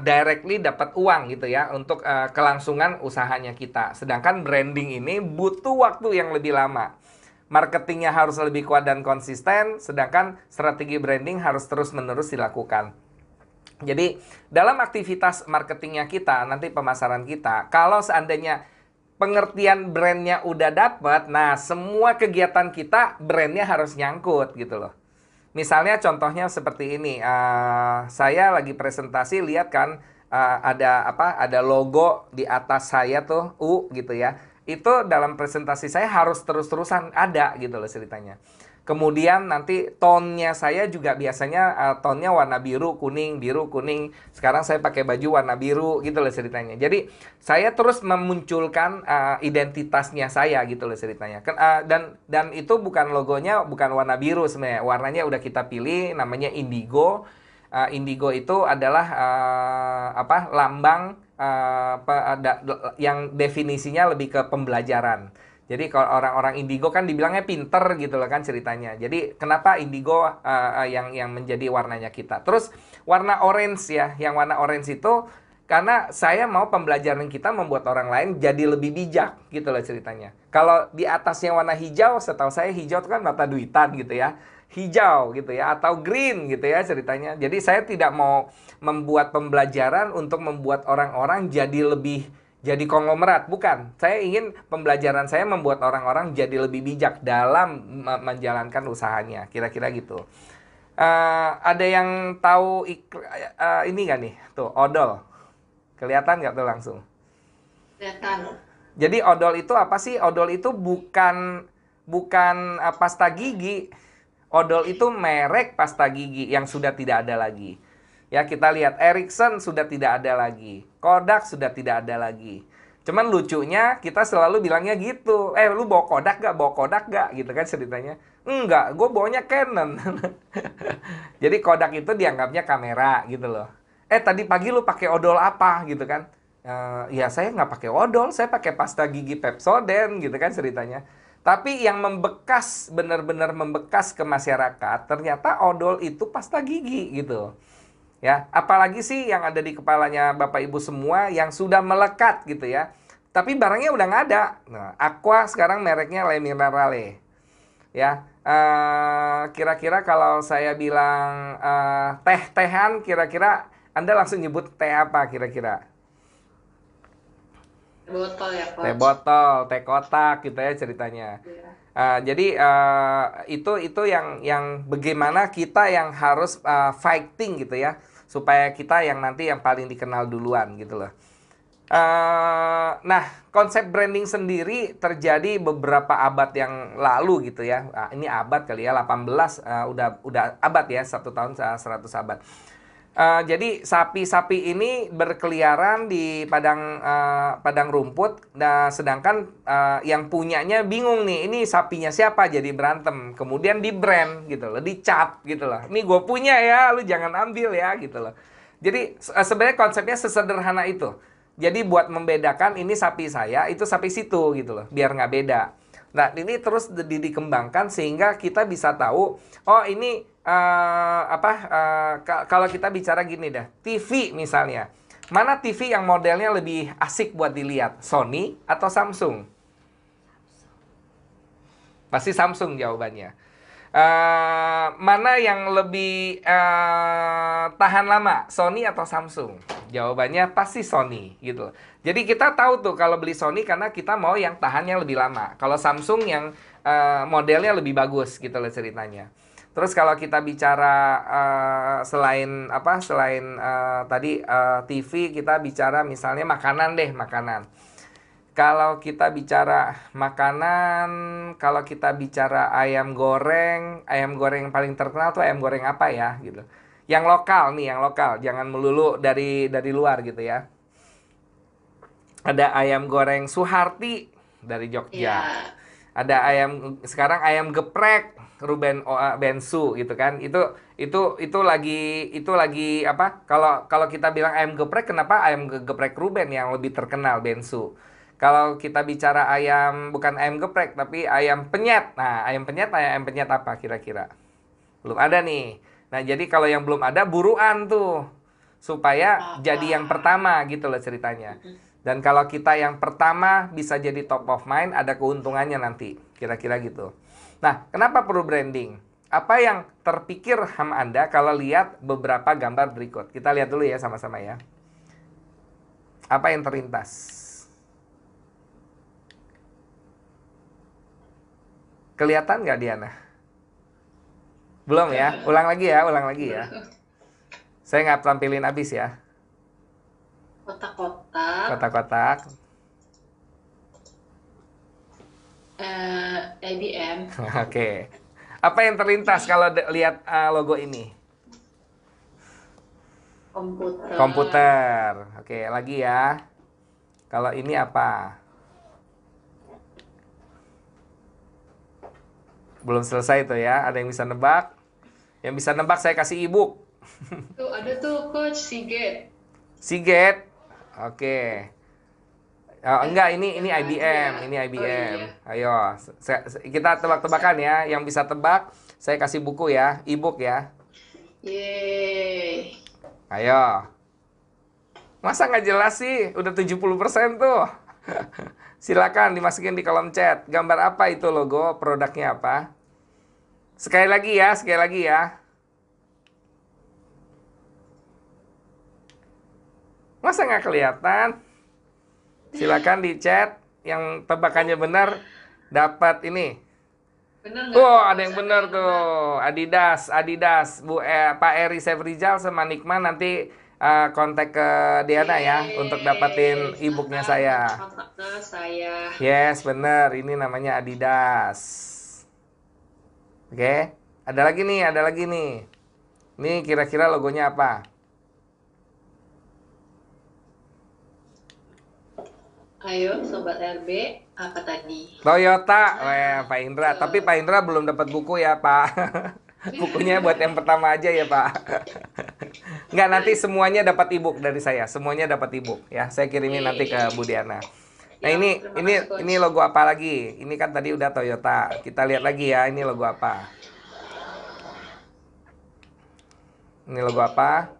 directly dapat uang gitu ya untuk kelangsungan usahanya kita. Sedangkan branding ini butuh waktu yang lebih lama. Marketingnya harus lebih kuat dan konsisten, sedangkan strategi branding harus terus-menerus dilakukan. Jadi dalam aktivitas marketingnya kita, nanti pemasaran kita, kalau seandainya pengertian brandnya udah dapat, nah semua kegiatan kita brandnya harus nyangkut gitu loh. Misalnya contohnya seperti ini, saya lagi presentasi, lihat kan ada logo di atas saya tuh U gitu ya. Itu dalam presentasi saya harus terus-terusan ada gitu loh ceritanya. Kemudian nanti tone-nya saya juga biasanya tone-nya warna biru, kuning, biru, kuning. Sekarang saya pakai baju warna biru gitu loh ceritanya. Jadi saya terus memunculkan identitasnya saya gitu loh ceritanya. Dan itu bukan logonya bukan warna biru sebenarnya. Warnanya udah kita pilih namanya indigo. Indigo itu adalah lambang yang definisinya lebih ke pembelajaran. Jadi kalau orang-orang indigo kan dibilangnya pinter gitu loh kan ceritanya. Jadi kenapa indigo yang menjadi warnanya kita. Terus warna orange ya, yang warna orange itu karena saya mau pembelajaran kita membuat orang lain jadi lebih bijak gitu loh ceritanya. Kalau di atasnya warna hijau, setahu saya hijau itu kan mata duitan gitu ya. Hijau gitu ya atau green gitu ya ceritanya. Jadi saya tidak mau membuat pembelajaran untuk membuat orang-orang jadi konglomerat, bukan. Saya ingin pembelajaran saya membuat orang-orang jadi lebih bijak dalam menjalankan usahanya, kira-kira gitu. Ada yang tahu ini nggak nih? Tuh, odol. Kelihatan nggak tuh langsung? Kelihatan. Jadi odol itu apa sih? Odol itu bukan pasta gigi. Odol itu merek pasta gigi yang sudah tidak ada lagi. Ya, kita lihat Ericsson sudah tidak ada lagi. Kodak sudah tidak ada lagi. Cuman lucunya kita selalu bilangnya gitu. Lu bawa Kodak gak? Bawa Kodak gak? Gitu kan ceritanya. Enggak, gue bawanya Canon. Jadi Kodak itu dianggapnya kamera gitu loh. Tadi pagi lu pakai odol apa gitu kan? Ya saya nggak pakai odol, saya pakai pasta gigi Pepsodent gitu kan ceritanya. Tapi yang membekas, benar-benar membekas ke masyarakat, ternyata odol itu pasta gigi gitu. Ya, apalagi sih yang ada di kepalanya Bapak Ibu semua yang sudah melekat gitu ya. Tapi barangnya udah nggak ada. Nah, Aqua sekarang mereknya Le Minerale. Ya, kira-kira kalau saya bilang teh-tehan, kira-kira Anda langsung nyebut teh apa kira-kira? Botol ya, Teh Coach. botol, teh kotak gitu ya ceritanya. Iya. Jadi itu yang bagaimana kita yang harus fighting gitu ya supaya kita yang nanti yang paling dikenal duluan gitu loh. Nah, konsep branding sendiri terjadi beberapa abad yang lalu gitu ya. Ini abad kali ya 18 udah abad ya 1 tahun 100 abad. Jadi sapi-sapi ini berkeliaran di padang rumput. Nah, sedangkan yang punyanya bingung nih, ini sapinya siapa, jadi berantem. Kemudian di brand gitu loh, dicap gitu loh. Ini gue punya ya, lu jangan ambil ya gitu loh. Jadi sebenarnya konsepnya sesederhana itu. Jadi buat membedakan ini sapi saya, itu sapi situ gitu loh, biar nggak beda. Nah, ini terus dikembangkan sehingga kita bisa tahu, oh ini kalau kita bicara gini dah, TV misalnya. Mana TV yang modelnya lebih asik buat dilihat? Sony atau Samsung? Pasti Samsung jawabannya. Mana yang lebih tahan lama, Sony atau Samsung? Jawabannya pasti Sony gitu. Jadi kita tahu tuh kalau beli Sony karena kita mau yang tahannya lebih lama. Kalau Samsung yang modelnya lebih bagus gitu loh ceritanya. Terus kalau kita bicara selain tadi TV, kita bicara misalnya makanan deh, makanan. Kalau kita bicara makanan, kalau kita bicara ayam goreng yang paling terkenal tuh ayam goreng apa ya gitu. Yang lokal nih, yang lokal, jangan melulu dari luar gitu ya. Ada ayam goreng Suharti dari Jogja. Iya. Ada sekarang ayam geprek Ruben Bensu gitu kan. Itu lagi apa? Kalau kita bilang ayam geprek, kenapa ayam geprek Ruben yang lebih terkenal Bensu? Kalau kita bicara bukan ayam geprek, tapi ayam penyet. Nah, ayam penyet apa kira-kira? Belum ada nih. Nah, jadi kalau yang belum ada, buruan tuh. Supaya jadi yang pertama gitu loh ceritanya. Dan kalau kita yang pertama bisa jadi top of mind, ada keuntungannya nanti. Kira-kira gitu. Nah, kenapa perlu branding? Apa yang terpikir sama Anda kalau lihat beberapa gambar berikut? Kita lihat dulu ya sama-sama ya. Apa yang terlintas? Kelihatan nggak Diana? Belum ya? Ulang lagi ya. Saya nggak tampilin abis ya. Kotak-kotak, Kotak-kotak. IBM. Oke. Apa yang terlintas kalau lihat logo ini? Komputer. Komputer. Oke, lagi ya. Kalau ini apa? Belum selesai tuh ya. Ada yang bisa nebak? Yang bisa nebak saya kasih e-book. Tuh ada tuh Coach Seagate. Seagate. Oke. Oh, enggak, ini Yang tadi IBM, ya. ini Oh IBM. iya. Ayo, kita tebak-tebakan ya. Yang bisa tebak, saya kasih buku ya, e-book ya. Yeay. Ayo. Masa nggak jelas sih? Udah 70% tuh. Silakan dimasukin di kolom chat. Gambar apa itu logo? Produknya apa? Sekali lagi ya, sekali lagi ya. Masa nggak kelihatan? Silakan di chat. Yang tebakannya benar dapat ini. Bener nggak Oh, tuh ada Coach? yang Ada benar yang tuh. menang? Adidas. Pak Eri Sefrijal sama Nikman nanti kontak ke Diana ya untuk dapetin Yeay. e-booknya Silahkan saya. kontak ke saya. Yes, bener. Ini namanya Adidas. Oke. Ada lagi nih, ada lagi nih. Ini kira-kira logonya apa? Ayo Sobat RB, apa tadi? Toyota. Wah, Nah, Pak Indra. Tapi tuh. Pak Indra belum dapat buku ya, Pak. Bukunya buat yang pertama aja ya, Pak. Nggak, nanti semuanya dapat e-book dari saya. Semuanya dapat e-book ya. Saya kirimin nanti ke Bu Yeay. Diana. Nah, Siap, ini terima ini kasih ini Coach. logo apa lagi? Ini kan tadi udah Toyota. Kita lihat lagi ya, ini logo apa? Ini logo apa?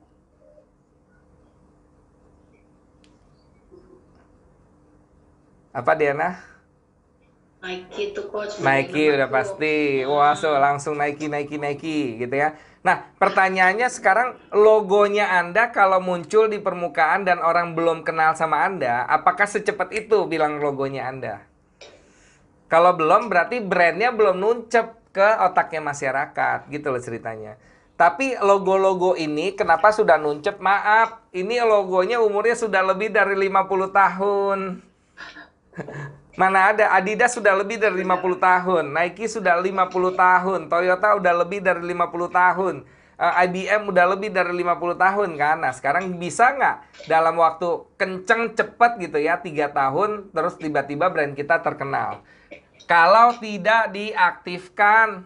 Apa Diana? Nike tuh Coach, brand Nike nomor udah tuh. pasti. Wah, so langsung Nike gitu ya. Nah, pertanyaannya sekarang logonya Anda kalau muncul di permukaan dan orang belum kenal sama Anda, apakah secepat itu bilang logonya Anda? Kalau belum berarti brandnya belum nuncep ke otaknya masyarakat, gitu loh ceritanya. Tapi logo-logo ini kenapa sudah nuncep? Maaf, ini logonya umurnya sudah lebih dari 50 tahun. Mana ada, Adidas sudah lebih dari 50 Bener. tahun, Nike sudah 50 tahun, Toyota udah lebih dari 50 tahun, IBM udah lebih dari 50 tahun kan. Nah sekarang bisa nggak dalam waktu kenceng cepet gitu ya, 3 tahun terus tiba-tiba brand kita terkenal? Kalau tidak diaktifkan.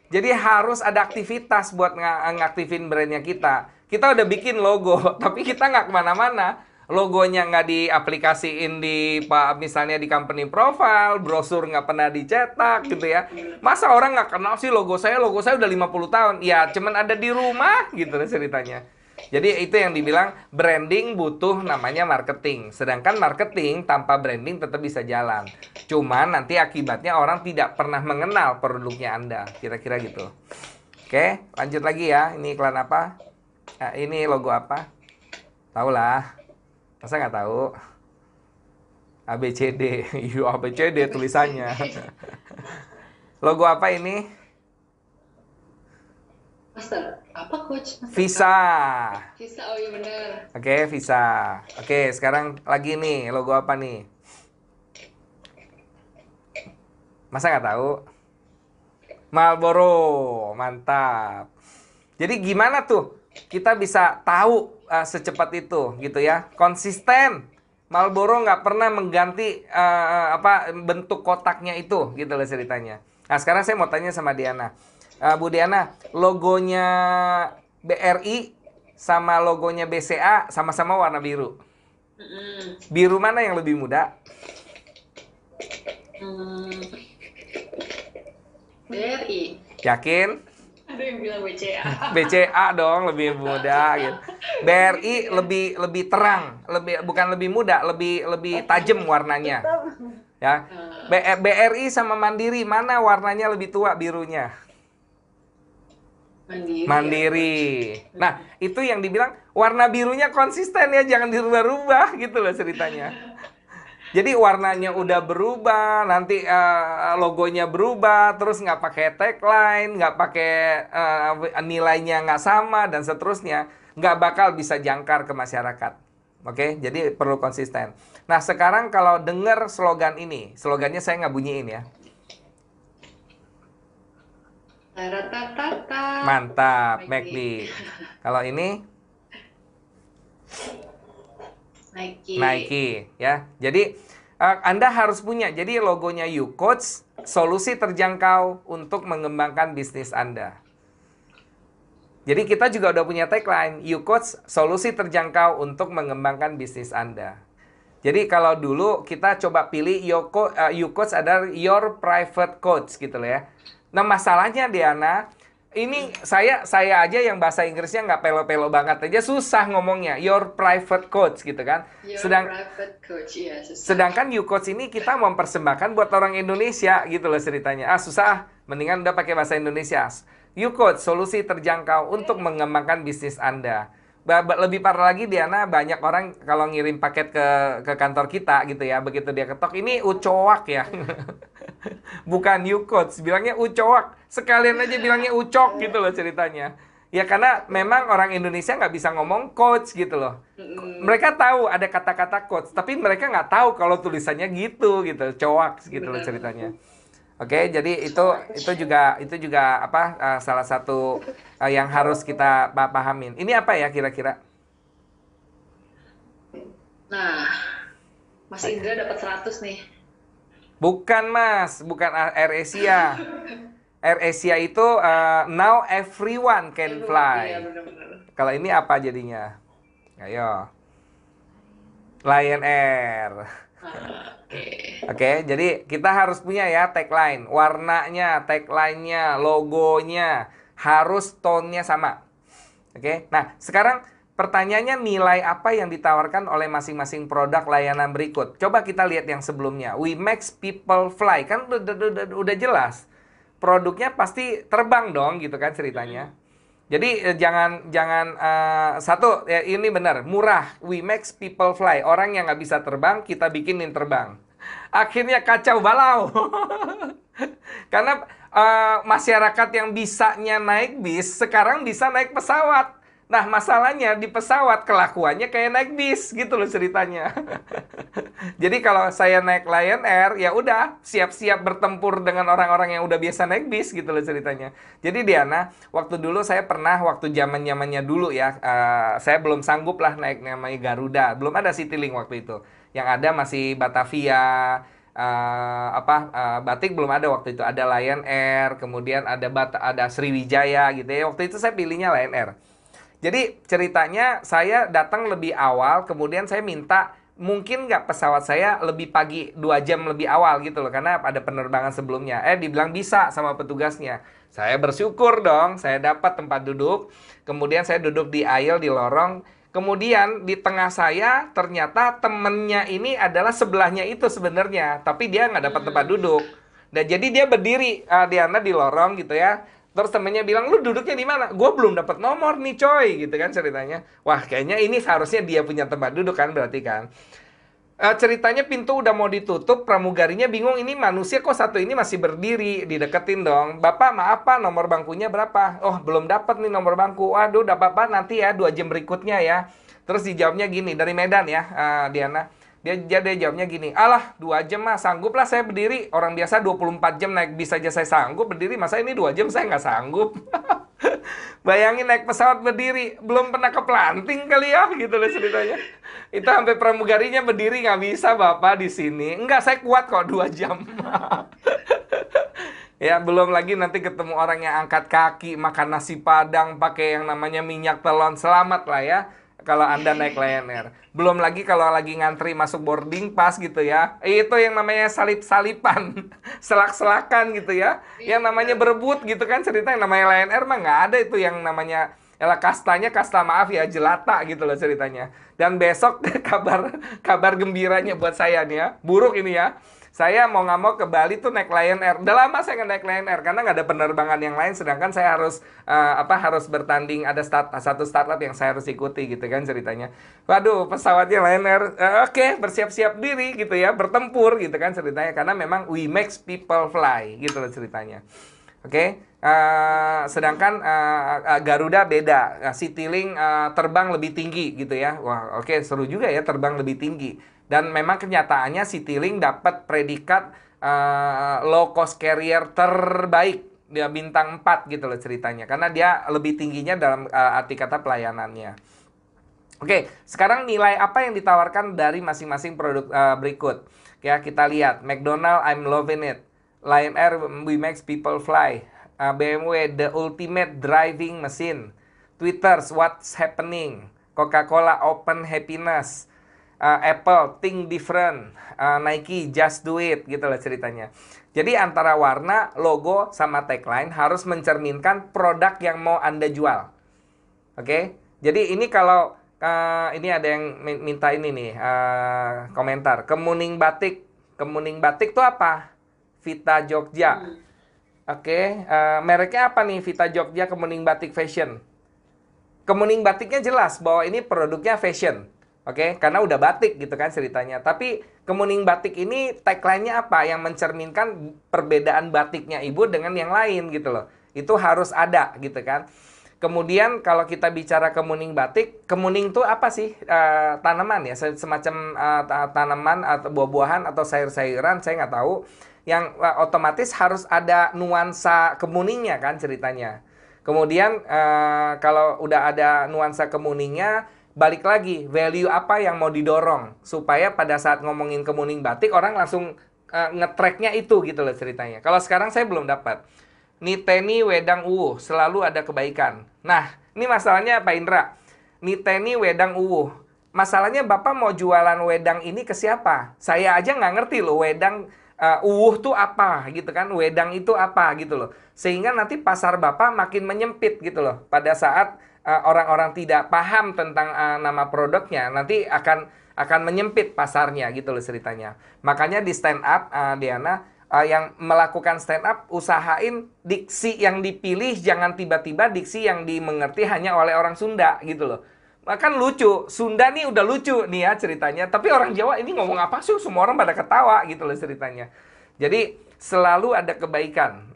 Jadi harus ada aktivitas buat ngaktifin brandnya kita. Kita udah bikin logo, tapi kita nggak kemana-mana. Logonya nggak diaplikasiin di misalnya di company profile, brosur nggak pernah dicetak gitu ya. Masa orang nggak kenal sih logo saya udah 50 tahun. Ya cuman ada di rumah gitu ceritanya. Jadi itu yang dibilang branding butuh namanya marketing. Sedangkan marketing tanpa branding tetap bisa jalan. Cuman nanti akibatnya orang tidak pernah mengenal produknya Anda. Kira-kira gitu. Oke, lanjut lagi ya. Ini iklan apa? Ini logo apa? Tahu lah. Masa nggak tahu? ABCD. Iya, ABCD tulisannya. Logo apa ini? Master, apa Coach? Visa. Visa, oh iya bener. Oke, Visa. Oke, sekarang lagi nih. Logo apa nih? Masa nggak tahu? Marlboro. Mantap. Jadi gimana tuh kita bisa tahu secepat itu gitu ya? Konsisten. Marlboro nggak pernah mengganti bentuk kotaknya itu gitu loh ceritanya. Nah sekarang saya mau tanya sama Diana. Bu Diana, logonya BRI sama logonya BCA sama-sama warna biru. Mm-mm. Biru mana yang lebih muda? Hmm, BRI. Yakin? Ada yang bilang BCA. BCA dong lebih muda gitu. BRI lebih terang, bukan lebih muda, lebih tajam warnanya. Ya. BRI sama Mandiri mana warnanya lebih tua birunya? Mandiri. Mandiri. Nah, itu yang dibilang warna birunya konsisten ya, jangan dirubah-rubah gitu loh ceritanya. Jadi warnanya udah berubah, nanti logonya berubah, terus nggak pakai tagline, nggak pakai nilainya nggak sama dan seterusnya, nggak bakal bisa jangkar ke masyarakat. Oke, jadi perlu konsisten. Nah sekarang kalau dengar slogan ini, slogannya saya nggak bunyiin ya. Ratatata. Mantap, McD. McD. Kalau ini Nike. Nike ya. Jadi Anda harus punya. Jadi logonya You Coach, solusi terjangkau untuk mengembangkan bisnis Anda. Jadi kita juga udah punya tagline, You Coach, solusi terjangkau untuk mengembangkan bisnis Anda. Jadi kalau dulu kita coba pilih You Coach adalah your private coach gitu loh ya. Nah masalahnya Diana, ini saya aja yang bahasa Inggrisnya nggak pelo-pelo banget aja susah ngomongnya. Your private coach gitu kan. Your Sedang private coach, ya susah. Sedangkan You Coach ini kita mempersembahkan buat orang Indonesia gitu loh ceritanya. Susah, mendingan udah pakai bahasa Indonesia. You Coach, solusi terjangkau untuk mengembangkan bisnis Anda. Lebih parah lagi Diana, banyak orang kalau ngirim paket ke kantor kita gitu ya, begitu dia ketok, ini ucoak ya. Bukan You Coach, bilangnya ucoak. Sekalian aja bilangnya ucok gitu loh ceritanya. Ya karena memang orang Indonesia nggak bisa ngomong coach gitu loh. Mereka tahu ada kata-kata coach, tapi mereka nggak tahu kalau tulisannya gitu, coak gitu loh ceritanya. Oke, jadi itu juga apa salah satu yang harus kita pahamin. Ini apa ya kira-kira? Nah, Mas Indra dapat 100 nih. Bukan Mas, bukan AirAsia. AirAsia itu now everyone can fly. Iya, benar-benar. Kalau ini apa jadinya? Ayo. Lion Air. Oke, jadi kita harus punya ya tagline. Warnanya, tagline-nya, logonya harus tone-nya sama. Oke. Nah, sekarang pertanyaannya nilai apa yang ditawarkan oleh masing-masing produk layanan berikut. Coba kita lihat yang sebelumnya. We makes people fly. Kan udah jelas. Produknya pasti terbang dong gitu kan ceritanya. Jadi jangan satu ya, ini benar murah. We makes people fly. Orang yang nggak bisa terbang kita bikinin terbang. Akhirnya kacau balau. Karena masyarakat yang bisanya naik bis sekarang bisa naik pesawat. Nah masalahnya di pesawat kelakuannya kayak naik bis gitu loh ceritanya. Jadi kalau saya naik Lion Air ya udah siap-siap bertempur dengan orang-orang yang udah biasa naik bis gitu loh ceritanya. Jadi Diana, waktu dulu saya pernah waktu zaman-zamannya dulu ya, saya belum sanggup lah naik namanya Garuda, belum ada Citylink waktu itu. Yang ada masih Batavia, Batik belum ada waktu itu, ada Lion Air, kemudian ada Sriwijaya gitu ya. Waktu itu saya pilihnya Lion Air. Jadi ceritanya saya datang lebih awal, kemudian saya minta mungkin nggak pesawat saya lebih pagi 2 jam lebih awal gitu loh, karena ada penerbangan sebelumnya. Dibilang bisa sama petugasnya. Saya bersyukur dong, saya dapat tempat duduk. Kemudian saya duduk di aisle, di lorong. Kemudian di tengah saya ternyata temennya ini adalah sebelahnya itu sebenarnya, tapi dia nggak dapat tempat duduk. Dan jadi dia berdiri, Diana di lorong gitu ya. Terus temennya bilang, lu duduknya di mana? Gue belum dapat nomor nih coy, gitu kan ceritanya. Wah, kayaknya ini seharusnya dia punya tempat duduk kan, berarti kan. Ceritanya pintu udah mau ditutup, pramugarinya bingung, ini manusia kok satu ini masih berdiri, dideketin dong. Bapak, maaf Pak, nomor bangkunya berapa? Oh, belum dapat nih nomor bangku. Waduh, dapat Pak nanti ya, 2 jam berikutnya ya. Terus dijawabnya gini, dari Medan ya, Diana. Dia jawabnya gini, alah 2 jam mah sanggup lah saya berdiri. Orang biasa 24 jam naik bis aja saya sanggup berdiri. Masa ini 2 jam saya nggak sanggup. Bayangin naik pesawat berdiri. Belum pernah ke Planting kali ya gitu loh ceritanya. Itu sampai pramugarinya berdiri nggak bisa Bapak di sini. Enggak, saya kuat kok 2 jam. Ya belum lagi nanti ketemu orang yang angkat kaki makan nasi padang pakai yang namanya minyak telon. Selamat lah ya kalau Anda naik Lion Air. Belum lagi kalau lagi ngantri masuk boarding pass gitu ya. Itu yang namanya salip-salipan. Selak-selakan gitu ya. Yang namanya berebut gitu kan cerita. Yang namanya Lion Air mah nggak ada itu yang namanya kastanya kasta maaf ya jelata gitu loh ceritanya. Dan besok kabar gembiranya buat saya nih ya. Buruk ini ya. Saya mau nggak mau ke Bali tuh naik Lion Air. Udah lama saya nggak naik Lion Air karena nggak ada penerbangan yang lain. Sedangkan saya harus bertanding, ada satu startup yang saya harus ikuti gitu kan ceritanya. Waduh, pesawatnya Lion Air. Oke, bersiap-siap diri gitu ya, bertempur gitu kan ceritanya. Karena memang we makes people fly gitu loh ceritanya. Oke, sedangkan Garuda beda. Citylink terbang lebih tinggi gitu ya. Wah, oke, seru juga ya terbang lebih tinggi. Dan memang kenyataannya Citylink dapat predikat low cost carrier terbaik dia bintang 4 gitu loh ceritanya. Karena dia lebih tingginya dalam arti kata pelayanannya. Oke, sekarang nilai apa yang ditawarkan dari masing-masing produk berikut. Ya, kita lihat. McDonald, I'm loving it. Lion Air, we makes people fly. BMW, the ultimate driving machine. Twitter, what's happening. Coca-Cola, open happiness. Apple, think different. Nike, just do it, gitu lah ceritanya. Jadi antara warna, logo, sama tagline harus mencerminkan produk yang mau Anda jual. Oke? Jadi ini kalau ini ada yang minta ini nih, komentar. Kemuning batik. Kemuning batik itu apa? Vita Jogja. Oke, mereknya apa nih Vita Jogja Kemuning Batik Fashion? Kemuning batiknya jelas bahwa ini produknya fashion. Oke, karena udah batik gitu kan ceritanya. Tapi Kemuning batik ini tagline-nya apa? Yang mencerminkan perbedaan batiknya ibu dengan yang lain gitu loh. Itu harus ada gitu kan. Kemudian kalau kita bicara kemuning batik, kemuning itu apa sih? Tanaman ya, semacam tanaman atau buah-buahan atau sayur-sayuran, saya nggak tahu. Yang otomatis harus ada nuansa kemuningnya kan ceritanya. Kemudian kalau udah ada nuansa kemuningnya, balik lagi, value apa yang mau didorong. Supaya pada saat ngomongin kemuning batik, orang langsung nge-tracknya itu gitu loh ceritanya. Kalau sekarang saya belum dapat. Niteni wedang uwuh, selalu ada kebaikan. Nah, ini masalahnya Pak Indra. Niteni wedang uwuh. Masalahnya Bapak mau jualan wedang ini ke siapa? Saya aja nggak ngerti loh wedang uwuh tuh apa gitu kan. Wedang itu apa gitu loh. Sehingga nanti pasar Bapak makin menyempit gitu loh. Pada saat orang-orang tidak paham tentang nama produknya, nanti akan menyempit pasarnya gitu loh ceritanya. Makanya di stand up, Diana, yang melakukan stand up, usahain diksi yang dipilih jangan tiba-tiba diksi yang dimengerti hanya oleh orang Sunda gitu loh. Kan lucu, Sunda nih udah lucu nih ya ceritanya, tapi orang Jawa ini ngomong apa sih, semua orang pada ketawa gitu loh ceritanya. Jadi selalu ada kebaikan.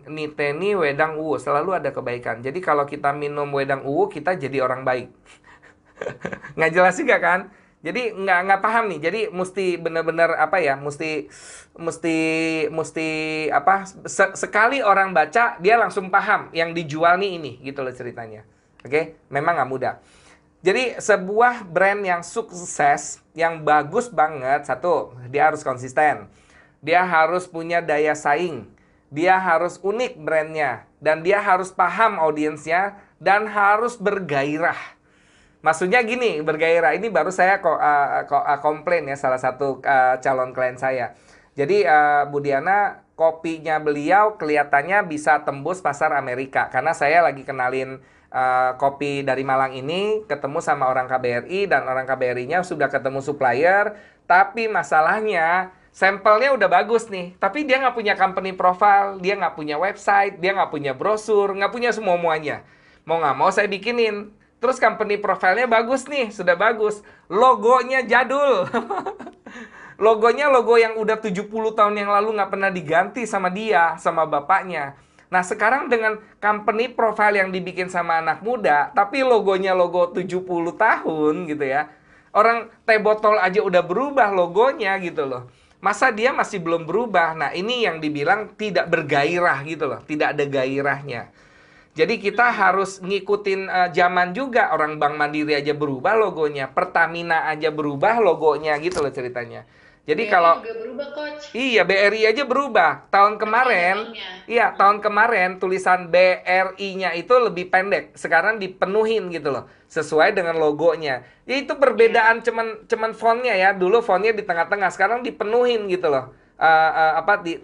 Niteni wedang uwu, selalu ada kebaikan. Jadi kalau kita minum wedang uwu, kita jadi orang baik. Nggak jelas juga kan? Jadi nggak paham nih. Jadi mesti benar-benar apa ya? Mesti apa? Sekali orang baca dia langsung paham yang dijual nih ini, gitu loh ceritanya. Oke? Memang nggak mudah. Jadi sebuah brand yang sukses, yang bagus banget, satu, dia harus konsisten. Dia harus punya daya saing. Dia harus unik brandnya. Dan dia harus paham audiensnya. Dan harus bergairah. Maksudnya gini, bergairah. Ini baru saya komplain ya, salah satu calon klien saya. Jadi Bu Diana, kopinya beliau kelihatannya bisa tembus pasar Amerika. Karena saya lagi kenalin kopi dari Malang ini, ketemu sama orang KBRI, dan orang KBRI-nya sudah ketemu supplier. Tapi masalahnya, sampelnya udah bagus nih. Tapi dia nggak punya company profile, dia nggak punya website, dia nggak punya brosur, nggak punya semua-muanya. Mau nggak mau saya bikinin. Terus company profile-nya bagus nih, sudah bagus. Logonya jadul. Logonya logo yang udah 70 tahun yang lalu nggak pernah diganti sama dia, sama bapaknya. Nah sekarang dengan company profile yang dibikin sama anak muda, tapi logonya logo 70 tahun gitu ya. Orang teh botol aja udah berubah logonya gitu loh. Masa dia masih belum berubah? Nah ini yang dibilang tidak bergairah gitu loh. Tidak ada gairahnya. Jadi kita harus ngikutin zaman juga. Orang Bank Mandiri aja berubah logonya, Pertamina aja berubah logonya gitu loh ceritanya. Jadi BRI kalau juga berubah, Coach. iya BRI aja berubah. Tahun kemarin, iya tahun kemarin tulisan BRI-nya itu lebih pendek. Sekarang dipenuhin gitu loh, sesuai dengan logonya. Ya itu perbedaan cuman fontnya ya. Dulu fontnya di tengah-tengah, sekarang dipenuhin gitu loh. Di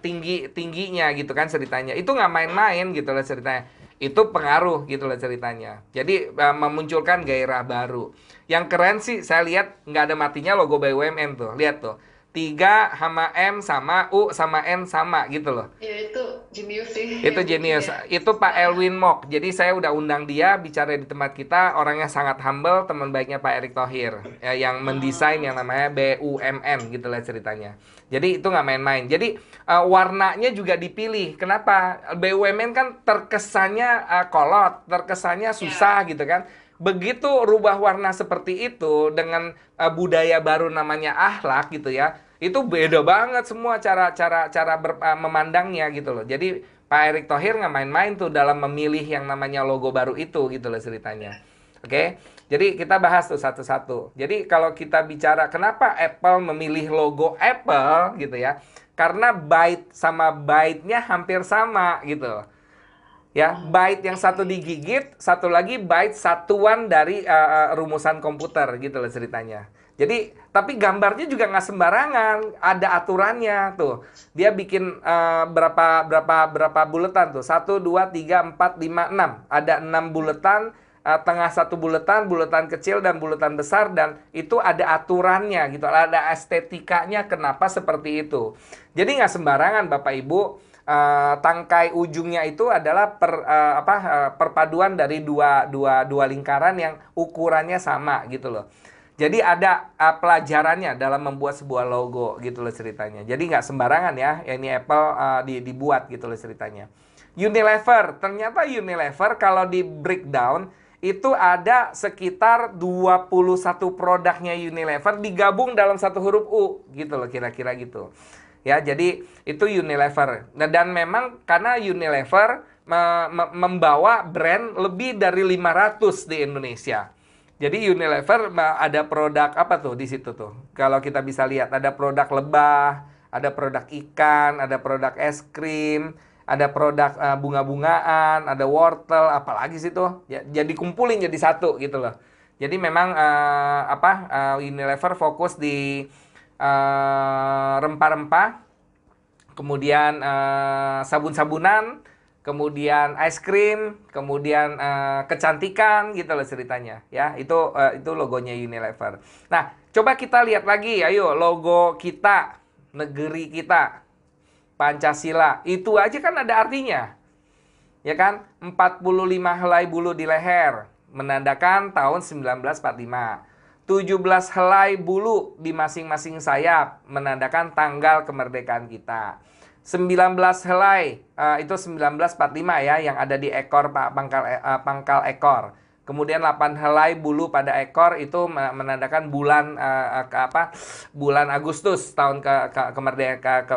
tingginya gitu kan ceritanya. Itu nggak main-main gitu loh ceritanya. Itu pengaruh gitu loh ceritanya. Jadi memunculkan gairah baru. Yang keren sih saya lihat nggak ada matinya logo BUMN tuh. Lihat tuh. 3 sama M sama U sama N sama gitu loh. Ya itu jenius sih. Itu jenius. Itu Pak Elwin Mok. Jadi saya udah undang dia bicara di tempat kita. Orangnya sangat humble, teman baiknya Pak Erick Thohir. Ya, yang mendesain yang namanya BUMN gitu lah ceritanya. Jadi itu nggak main-main. Jadi warnanya juga dipilih. Kenapa? BUMN kan terkesannya kolot, terkesannya susah gitu kan. Begitu rubah warna seperti itu dengan budaya baru namanya akhlak gitu ya. Itu beda banget semua cara memandangnya gitu loh. Jadi Pak Erick Thohir nggak main-main tuh dalam memilih yang namanya logo baru itu gitu loh ceritanya. Oke, jadi kita bahas tuh satu-satu. Jadi kalau kita bicara kenapa Apple memilih logo Apple gitu ya, karena byte sama byte-nya hampir sama gitu. Ya, byte yang satu digigit, satu lagi byte satuan dari rumusan komputer gitu loh ceritanya. Jadi, tapi gambarnya juga nggak sembarangan, ada aturannya tuh. Dia bikin berapa buletan tuh? 1, 2, 3, 4, 5, 6. Ada 6 buletan, tengah satu buletan, buletan kecil dan buletan besar, dan itu ada aturannya gitu, ada estetikanya kenapa seperti itu. Jadi nggak sembarangan Bapak Ibu. Tangkai ujungnya itu adalah perpaduan dari dua lingkaran yang ukurannya sama gitu loh. Jadi ada pelajarannya dalam membuat sebuah logo gitu loh ceritanya. Jadi nggak sembarangan ya, ini Apple dibuat gitu loh ceritanya. Unilever, ternyata Unilever kalau di breakdown itu ada sekitar 21 produknya Unilever digabung dalam satu huruf U gitu loh, kira-kira gitu. Ya, jadi itu Unilever. Nah, dan memang karena Unilever membawa brand lebih dari 500 di Indonesia. Jadi Unilever ada produk apa tuh di situ tuh? Kalau kita bisa lihat ada produk lebah, ada produk ikan, ada produk es krim, ada produk bunga-bungaan, ada wortel, apalagi sih tuh. Ya, jadi kumpulin jadi satu gitu loh. Jadi memang Unilever fokus di rempah-rempah, kemudian sabun-sabunan, kemudian es krim, kemudian kecantikan gitu loh ceritanya ya. Itu logonya Unilever. Nah, coba kita lihat lagi, ayo logo kita, negeri kita, Pancasila. Itu aja kan ada artinya. Ya kan? 45 helai bulu di leher menandakan tahun 1945. 17 helai bulu di masing-masing sayap menandakan tanggal kemerdekaan kita. 19 helai itu 1945 ya, yang ada di ekor pangkal ekor. Kemudian 8 helai bulu pada ekor itu menandakan bulan Agustus tahun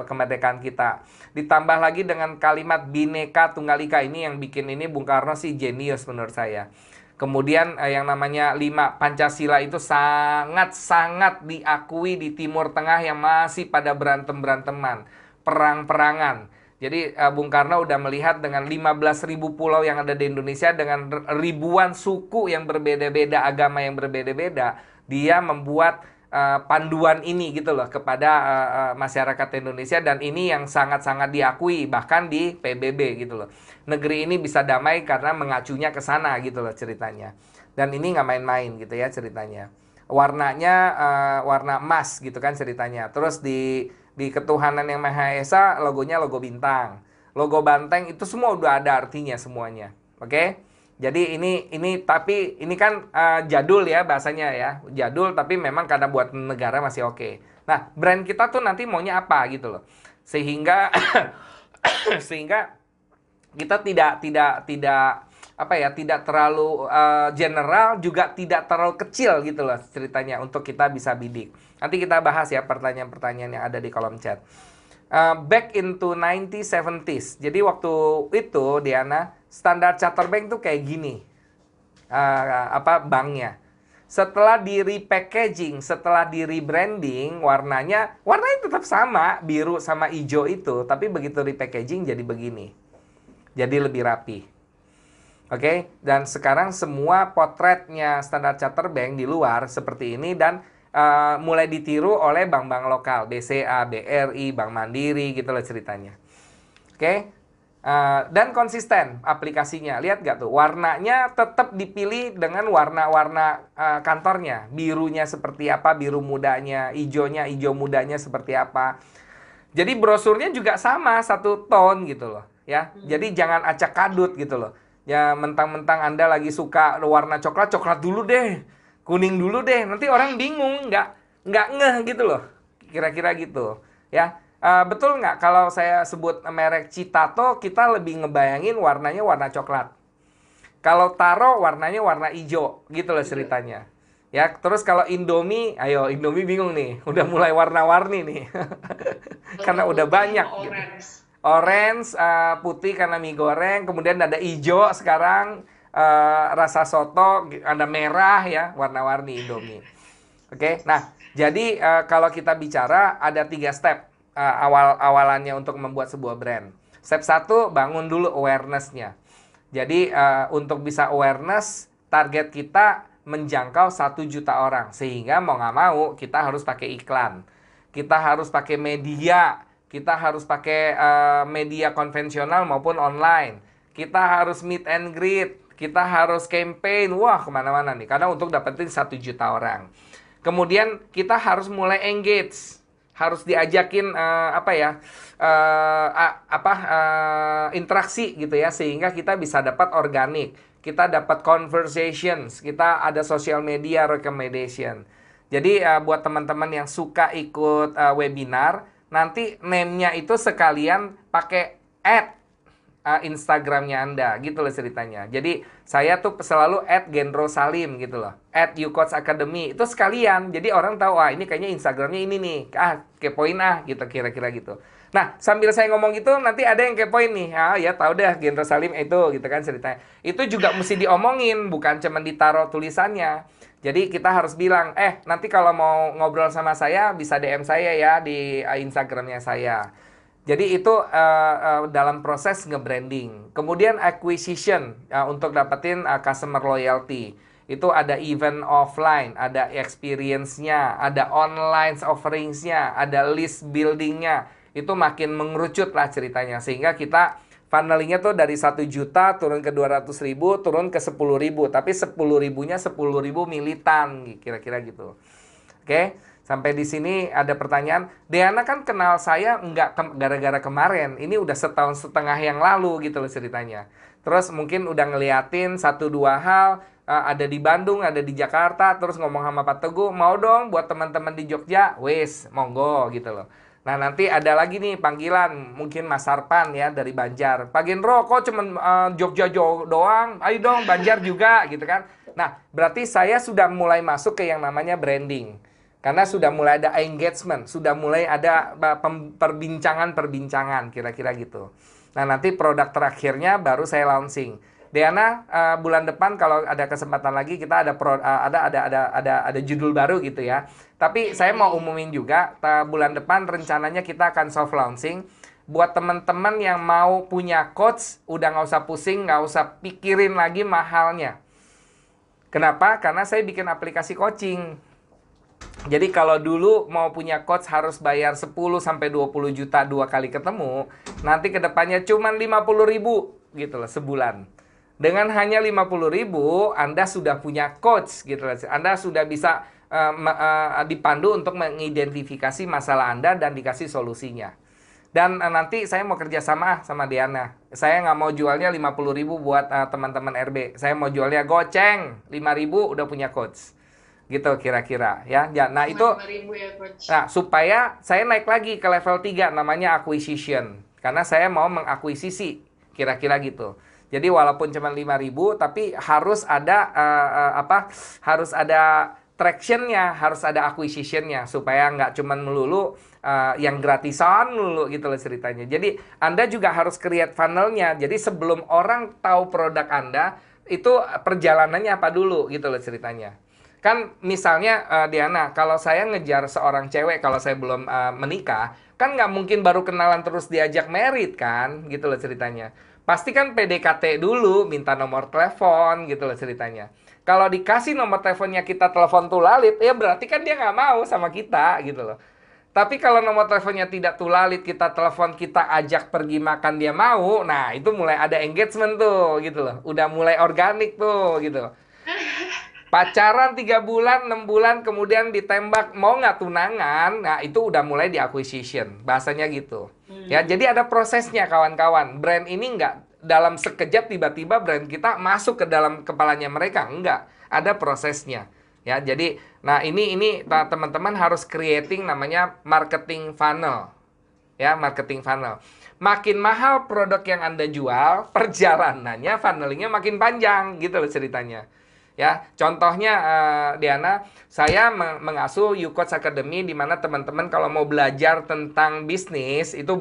kemerdekaan kita. Ditambah lagi dengan kalimat Bhinneka Tunggal Ika, ini yang bikin ini Bung Karno sih jenius menurut saya. Kemudian yang namanya 5 Pancasila itu sangat-sangat diakui di Timur Tengah yang masih pada berantem-beranteman, perang-perangan. Jadi Bung Karno udah melihat dengan 15.000 pulau yang ada di Indonesia, dengan ribuan suku yang berbeda-beda, agama yang berbeda-beda, dia membuat panduan ini gitu loh kepada masyarakat Indonesia, dan ini yang sangat-sangat diakui bahkan di PBB gitu loh. Negeri ini bisa damai karena mengacunya ke sana gitu loh ceritanya. Dan ini nggak main-main gitu ya ceritanya. Warnanya warna emas gitu kan ceritanya. Terus di Ketuhanan Yang Maha Esa logonya logo bintang. Logo banteng itu semua udah ada artinya semuanya. Oke? Jadi tapi ini kan jadul ya bahasanya ya. Jadul tapi memang karena buat negara masih oke. Nah, brand kita tuh nanti maunya apa gitu loh. Sehingga kita tidak terlalu general, juga tidak terlalu kecil gitu loh ceritanya untuk kita bisa bidik. Nanti kita bahas ya pertanyaan-pertanyaan yang ada di kolom chat. Back into 1970s. Jadi waktu itu Diana, Standard Chartered Bank tuh kayak gini. Banknya. Setelah di repackaging, setelah di rebranding, warnanya tetap sama, biru sama hijau itu, tapi begitu repackaging jadi begini. Jadi lebih rapi. Oke, dan sekarang semua potretnya Standard Chartered Bank di luar seperti ini, dan mulai ditiru oleh bank-bank lokal, BCA, BRI, Bank Mandiri gitu loh ceritanya. Oke. Dan konsisten aplikasinya. Lihat gak tuh? Warnanya tetap dipilih dengan warna-warna kantornya. Birunya seperti apa, biru mudanya, hijaunya, hijau mudanya seperti apa. Jadi brosurnya juga sama, satu tone gitu loh. Ya, jadi jangan acak kadut gitu loh. Ya mentang-mentang Anda lagi suka warna coklat, coklat dulu deh. Kuning dulu deh. Nanti orang bingung, nggak ngeh gitu loh. Kira-kira gitu. Ya. Betul nggak kalau saya sebut merek Citato, kita lebih ngebayangin warnanya warna coklat. Kalau Taro warnanya warna hijau, gitu loh ceritanya. Ya, terus kalau Indomie, ayo Indomie bingung nih, udah mulai warna-warni nih. Karena udah banyak gitu. Orange, putih karena mie goreng, kemudian ada hijau sekarang, rasa soto, ada merah ya, warna-warni Indomie. Oke, nah jadi kalau kita bicara ada 3 step awalannya untuk membuat sebuah brand. Step satu, bangun dulu awareness-nya. Jadi untuk bisa awareness, target kita menjangkau 1 juta orang. Sehingga mau nggak mau kita harus pakai iklan. Kita harus pakai media. Kita harus pakai media konvensional maupun online. Kita harus meet and greet. Kita harus campaign. Wah, kemana-mana nih. Karena untuk dapetin 1 juta orang. Kemudian kita harus mulai engage, harus diajakin interaksi gitu ya, sehingga kita bisa dapat organik, kita dapat conversations, kita ada social media recommendation. Jadi buat teman-teman yang suka ikut webinar, nanti name-nya itu sekalian pakai ad Instagramnya Anda, gitu loh ceritanya. Jadi saya tuh selalu @Gendro Salim gitu loh, @YouCoach Academy, itu sekalian. Jadi orang tahu, wah ini kayaknya Instagramnya ini nih, kepoin gitu, kira-kira gitu. Nah, sambil saya ngomong gitu, nanti ada yang kepoin nih, ya tahu deh Gendro Salim itu, gitu kan ceritanya. Itu juga mesti diomongin, bukan cuma ditaruh tulisannya. Jadi kita harus bilang, nanti kalau mau ngobrol sama saya, bisa DM saya ya di Instagramnya saya. Jadi itu dalam proses nge-branding. Kemudian acquisition untuk dapetin customer loyalty. Itu ada event offline, ada experience-nya, ada online offerings-nya, ada list building-nya. Itu makin mengerucut lah ceritanya. Sehingga kita funnelingnya tuh dari 1 juta turun ke 200.000, turun ke 10.000. Tapi 10.000-nya 10.000 militan, kira-kira gitu. Oke? Sampai di sini ada pertanyaan, Deana kan kenal saya nggak gara-gara kemarin, ini udah 1,5 tahun yang lalu gitu loh ceritanya. Terus mungkin udah ngeliatin 1-2 hal, ada di Bandung, ada di Jakarta, terus ngomong sama Pak Teguh, mau dong buat teman-teman di Jogja, wes, monggo gitu loh. Nah nanti ada lagi nih panggilan, mungkin Mas Sarpan ya dari Banjar. Pak Gendro kok cuman Jogja doang, ayo dong Banjar juga gitu kan. Nah berarti saya sudah mulai masuk ke yang namanya branding. Karena sudah mulai ada engagement, sudah mulai ada perbincangan-perbincangan, kira-kira gitu. Nah, nanti produk terakhirnya baru saya launching. Deana, bulan depan kalau ada kesempatan lagi kita ada judul baru gitu ya. Tapi saya mau umumin juga, bulan depan rencananya kita akan soft launching. Buat teman-teman yang mau punya coach, udah nggak usah pusing, nggak usah pikirin lagi mahalnya. Kenapa? Karena saya bikin aplikasi coaching. Jadi kalau dulu mau punya coach harus bayar 10-20 juta 2 kali ketemu, nanti kedepannya cuma 50.000 gitu loh sebulan. Dengan hanya 50.000, Anda sudah punya coach gitu loh. Anda sudah bisa dipandu untuk mengidentifikasi masalah Anda dan dikasih solusinya. Dan nanti saya mau kerja sama Deana. Saya nggak mau jualnya 50.000 buat teman-teman RB. Saya mau jualnya goceng 5.000 udah punya coach. Gitu kira-kira ya. Nah itu ya, Coach. Nah, supaya saya naik lagi ke level 3 namanya acquisition. Karena saya mau mengakuisisi kira-kira gitu. Jadi walaupun cuma 5.000 tapi harus ada harus ada traction-nya, harus ada acquisition-nya supaya nggak cuma melulu yang gratisan melulu gitu loh ceritanya. Jadi Anda juga harus create funnel-nya. Jadi sebelum orang tahu produk Anda, itu perjalanannya apa dulu gitu loh ceritanya. Kan misalnya Diana, kalau saya ngejar seorang cewek kalau saya belum menikah, kan nggak mungkin baru kenalan terus diajak merit kan, gitu loh ceritanya. Pasti kan PDKT dulu, minta nomor telepon gitu loh ceritanya. Kalau dikasih nomor teleponnya kita telepon tulalit, ya berarti kan dia nggak mau sama kita gitu loh. Tapi kalau nomor teleponnya tidak tulalit, kita telepon, kita ajak pergi makan dia mau, nah itu mulai ada engagement tuh gitu loh. Udah mulai organik tuh gitu loh. Pacaran 3 bulan, 6 bulan, kemudian ditembak, mau nggak tunangan, nah itu udah mulai di acquisition, bahasanya gitu. Ya, jadi ada prosesnya kawan-kawan. Brand ini nggak dalam sekejap tiba-tiba brand kita masuk ke dalam kepalanya mereka, enggak. Ada prosesnya. Ya, jadi, nah ini teman-teman harus creating namanya marketing funnel. Ya, marketing funnel. Makin mahal produk yang Anda jual, perjalanannya, funnelingnya makin panjang, gitu loh ceritanya. Ya, contohnya Diana, saya mengasuh YouCoach Academy di mana teman-teman kalau mau belajar tentang bisnis itu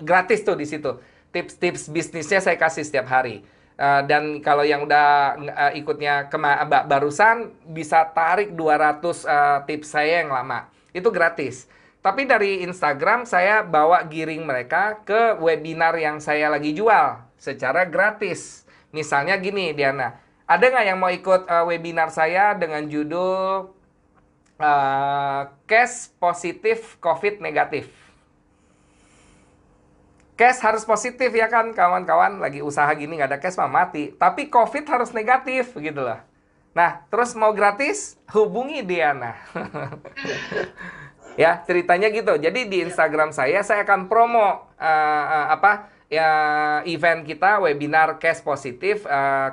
gratis tuh di situ. Tips-tips bisnisnya saya kasih setiap hari. Dan kalau yang udah ikutnya barusan bisa tarik 200 tips saya yang lama. Itu gratis. Tapi dari Instagram saya bawa giring mereka ke webinar yang saya lagi jual secara gratis. Misalnya gini Diana, ada nggak yang mau ikut webinar saya dengan judul Cash Positif COVID Negatif? Cash harus positif ya kan kawan-kawan, lagi usaha gini nggak ada cash mah mati. Tapi COVID harus negatif gitu loh. Nah, terus mau gratis? Hubungi Diana. Ya, ceritanya gitu. Jadi di Instagram saya akan promo event kita webinar cash positif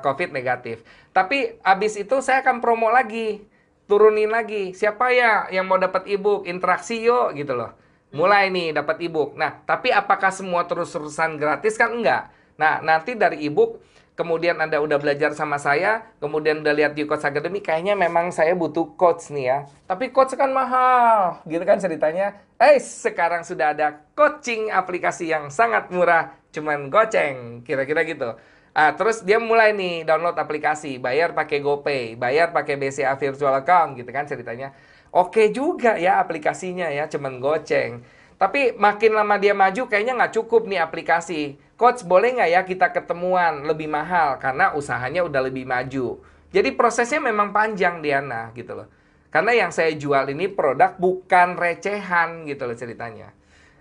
COVID negatif. Tapi abis itu saya akan promo lagi, turunin lagi. Siapa ya yang mau dapat ebook interaksi yuk gitu loh. Mulai nih dapat ebook. Nah, tapi apakah semua terus-terusan gratis kan enggak? Nah, nanti dari ebook kemudian Anda udah belajar sama saya, kemudian udah lihat di Coach Academy, kayaknya memang saya butuh coach nih ya. Tapi coach kan mahal, gitu kan ceritanya. Sekarang sudah ada coaching aplikasi yang sangat murah, cuman goceng, kira-kira gitu. Terus dia mulai nih download aplikasi, bayar pakai GoPay, bayar pakai BCA Virtual Account, gitu kan ceritanya. Oke juga ya aplikasinya ya, cuman goceng. Tapi makin lama dia maju, kayaknya nggak cukup nih aplikasi. Coach, boleh nggak ya kita ketemuan lebih mahal? Karena usahanya udah lebih maju. Jadi prosesnya memang panjang, Diana, gitu loh. Karena yang saya jual ini produk bukan recehan, gitu loh ceritanya.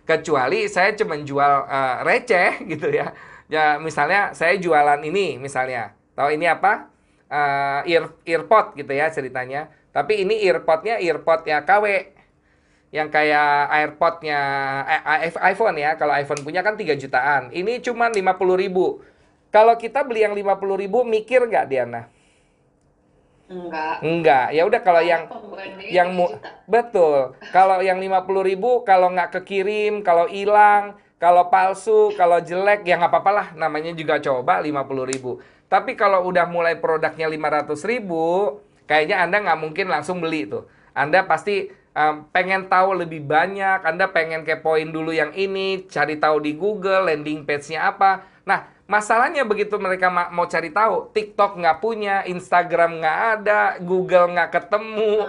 Kecuali saya cuma jual receh, gitu ya. Ya, misalnya saya jualan ini, misalnya. Tahu ini apa? Earpod, gitu ya ceritanya. Tapi ini earpodnya KW. Yang kayak AirPod-nya iPhone ya. Kalau iPhone punya kan 3 jutaan. Ini cuma 50.000. Kalau kita beli yang 50.000 mikir nggak Diana? Enggak. Ya udah kalau betul. Kalau yang 50.000 kalau nggak kekirim, kalau hilang, kalau palsu, kalau jelek ya nggak apa-apa lah. Namanya juga coba 50.000. Tapi kalau udah mulai produknya 500.000, kayaknya Anda nggak mungkin langsung beli tuh. Anda pasti pengen tahu lebih banyak, Anda pengen kepoin dulu yang ini, cari tahu di Google, landing page-nya apa. Nah, masalahnya begitu mereka mau cari tahu, TikTok nggak punya, Instagram nggak ada, Google nggak ketemu,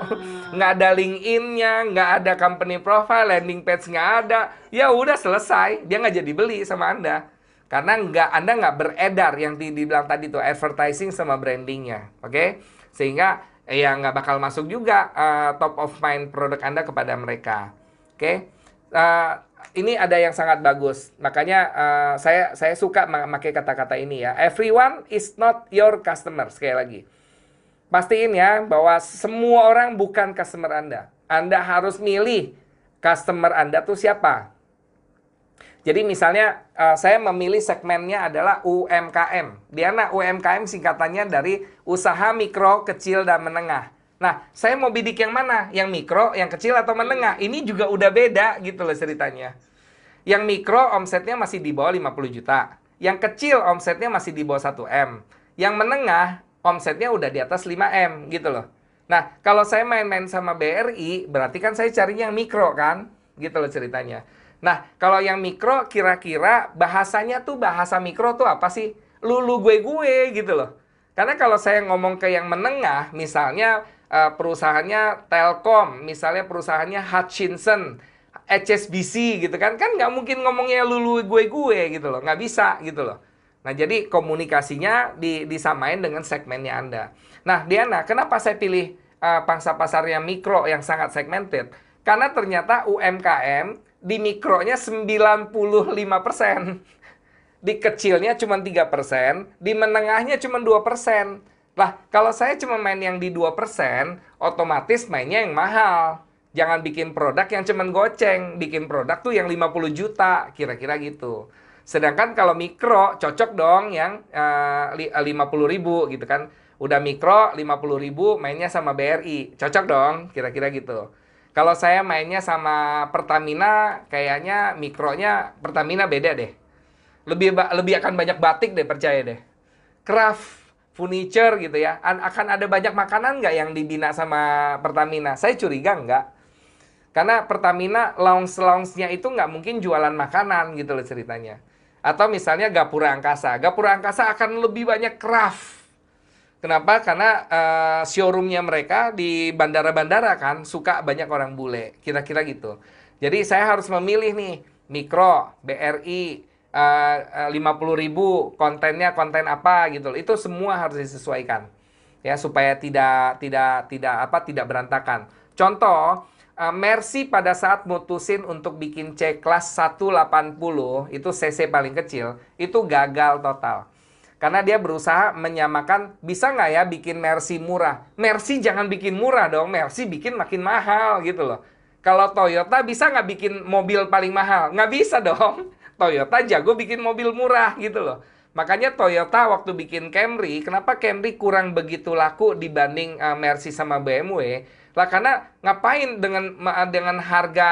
nggak ada LinkedIn-nya, nggak ada company profile, landing page nggak ada. Ya udah selesai, dia nggak jadi beli sama Anda. Karena Anda nggak beredar yang dibilang tadi tuh, advertising sama brandingnya. Oke? Sehingga ya nggak bakal masuk juga top of mind produk Anda kepada mereka. Oke? Ini ada yang sangat bagus. Makanya saya suka memakai kata-kata ini ya. Everyone is not your customer. Sekali lagi. Pastiin ya bahwa semua orang bukan customer Anda. Anda harus milih customer Anda tuh siapa. Jadi misalnya saya memilih segmennya adalah UMKM. Diana, UMKM singkatannya dari usaha mikro, kecil, dan menengah. Nah, saya mau bidik yang mana? Yang mikro, yang kecil, atau menengah? Ini juga udah beda gitu loh ceritanya. Yang mikro omsetnya masih di bawah 50 juta. Yang kecil omsetnya masih di bawah 1M. Yang menengah omsetnya udah di atas 5M gitu loh. Nah, kalau saya main-main sama BRI, berarti kan saya carinya yang mikro kan? Gitu loh ceritanya. Nah, kalau yang mikro kira-kira bahasanya tuh bahasa mikro tuh apa sih? Lulu gue gitu loh. Karena kalau saya ngomong ke yang menengah, misalnya perusahaannya Telkom, misalnya perusahaannya Hutchinson, HSBC gitu kan nggak mungkin ngomongnya lulu gue gitu loh, nggak bisa gitu loh. Nah, jadi komunikasinya disamain dengan segmennya Anda. Nah, Diana, kenapa saya pilih pangsa pasarnya mikro yang sangat segmented? Karena ternyata UMKM di mikronya 95%. Di kecilnya cuma 3%, di menengahnya cuma 2%. Lah, kalau saya cuma main yang di 2%, otomatis mainnya yang mahal. Jangan bikin produk yang cuma goceng, bikin produk tuh yang 50 juta, kira-kira gitu. Sedangkan kalau mikro, cocok dong yang 50.000 gitu kan. Udah mikro, 50.000, mainnya sama BRI. Cocok dong, kira-kira gitu. Kalau saya mainnya sama Pertamina, kayaknya mikronya Pertamina beda deh. Lebih akan banyak batik deh, percaya deh. Craft, furniture gitu ya. Akan ada banyak makanan nggak yang dibina sama Pertamina? Saya curiga nggak. Karena Pertamina lounge-nya itu nggak mungkin jualan makanan gitu loh ceritanya. Atau misalnya Gapura Angkasa. Gapura Angkasa akan lebih banyak craft. Kenapa? Karena showroomnya mereka di bandara-bandara kan suka banyak orang bule. Kira-kira gitu. Jadi saya harus memilih nih. Mikro, BRI, 50.000 kontennya konten apa gitu loh. Itu semua harus disesuaikan. Ya, supaya tidak berantakan. Contoh, Mercy pada saat mutusin untuk bikin C-Class 180, itu CC paling kecil, itu gagal total. Karena dia berusaha menyamakan, bisa nggak ya bikin Mercy murah? Mercy jangan bikin murah dong, Mercy bikin makin mahal gitu loh. Kalau Toyota bisa nggak bikin mobil paling mahal? Nggak bisa dong. Toyota jago bikin mobil murah gitu loh. Makanya Toyota waktu bikin Camry, kenapa Camry kurang begitu laku dibanding Mercy sama BMW? Lah karena ngapain dengan harga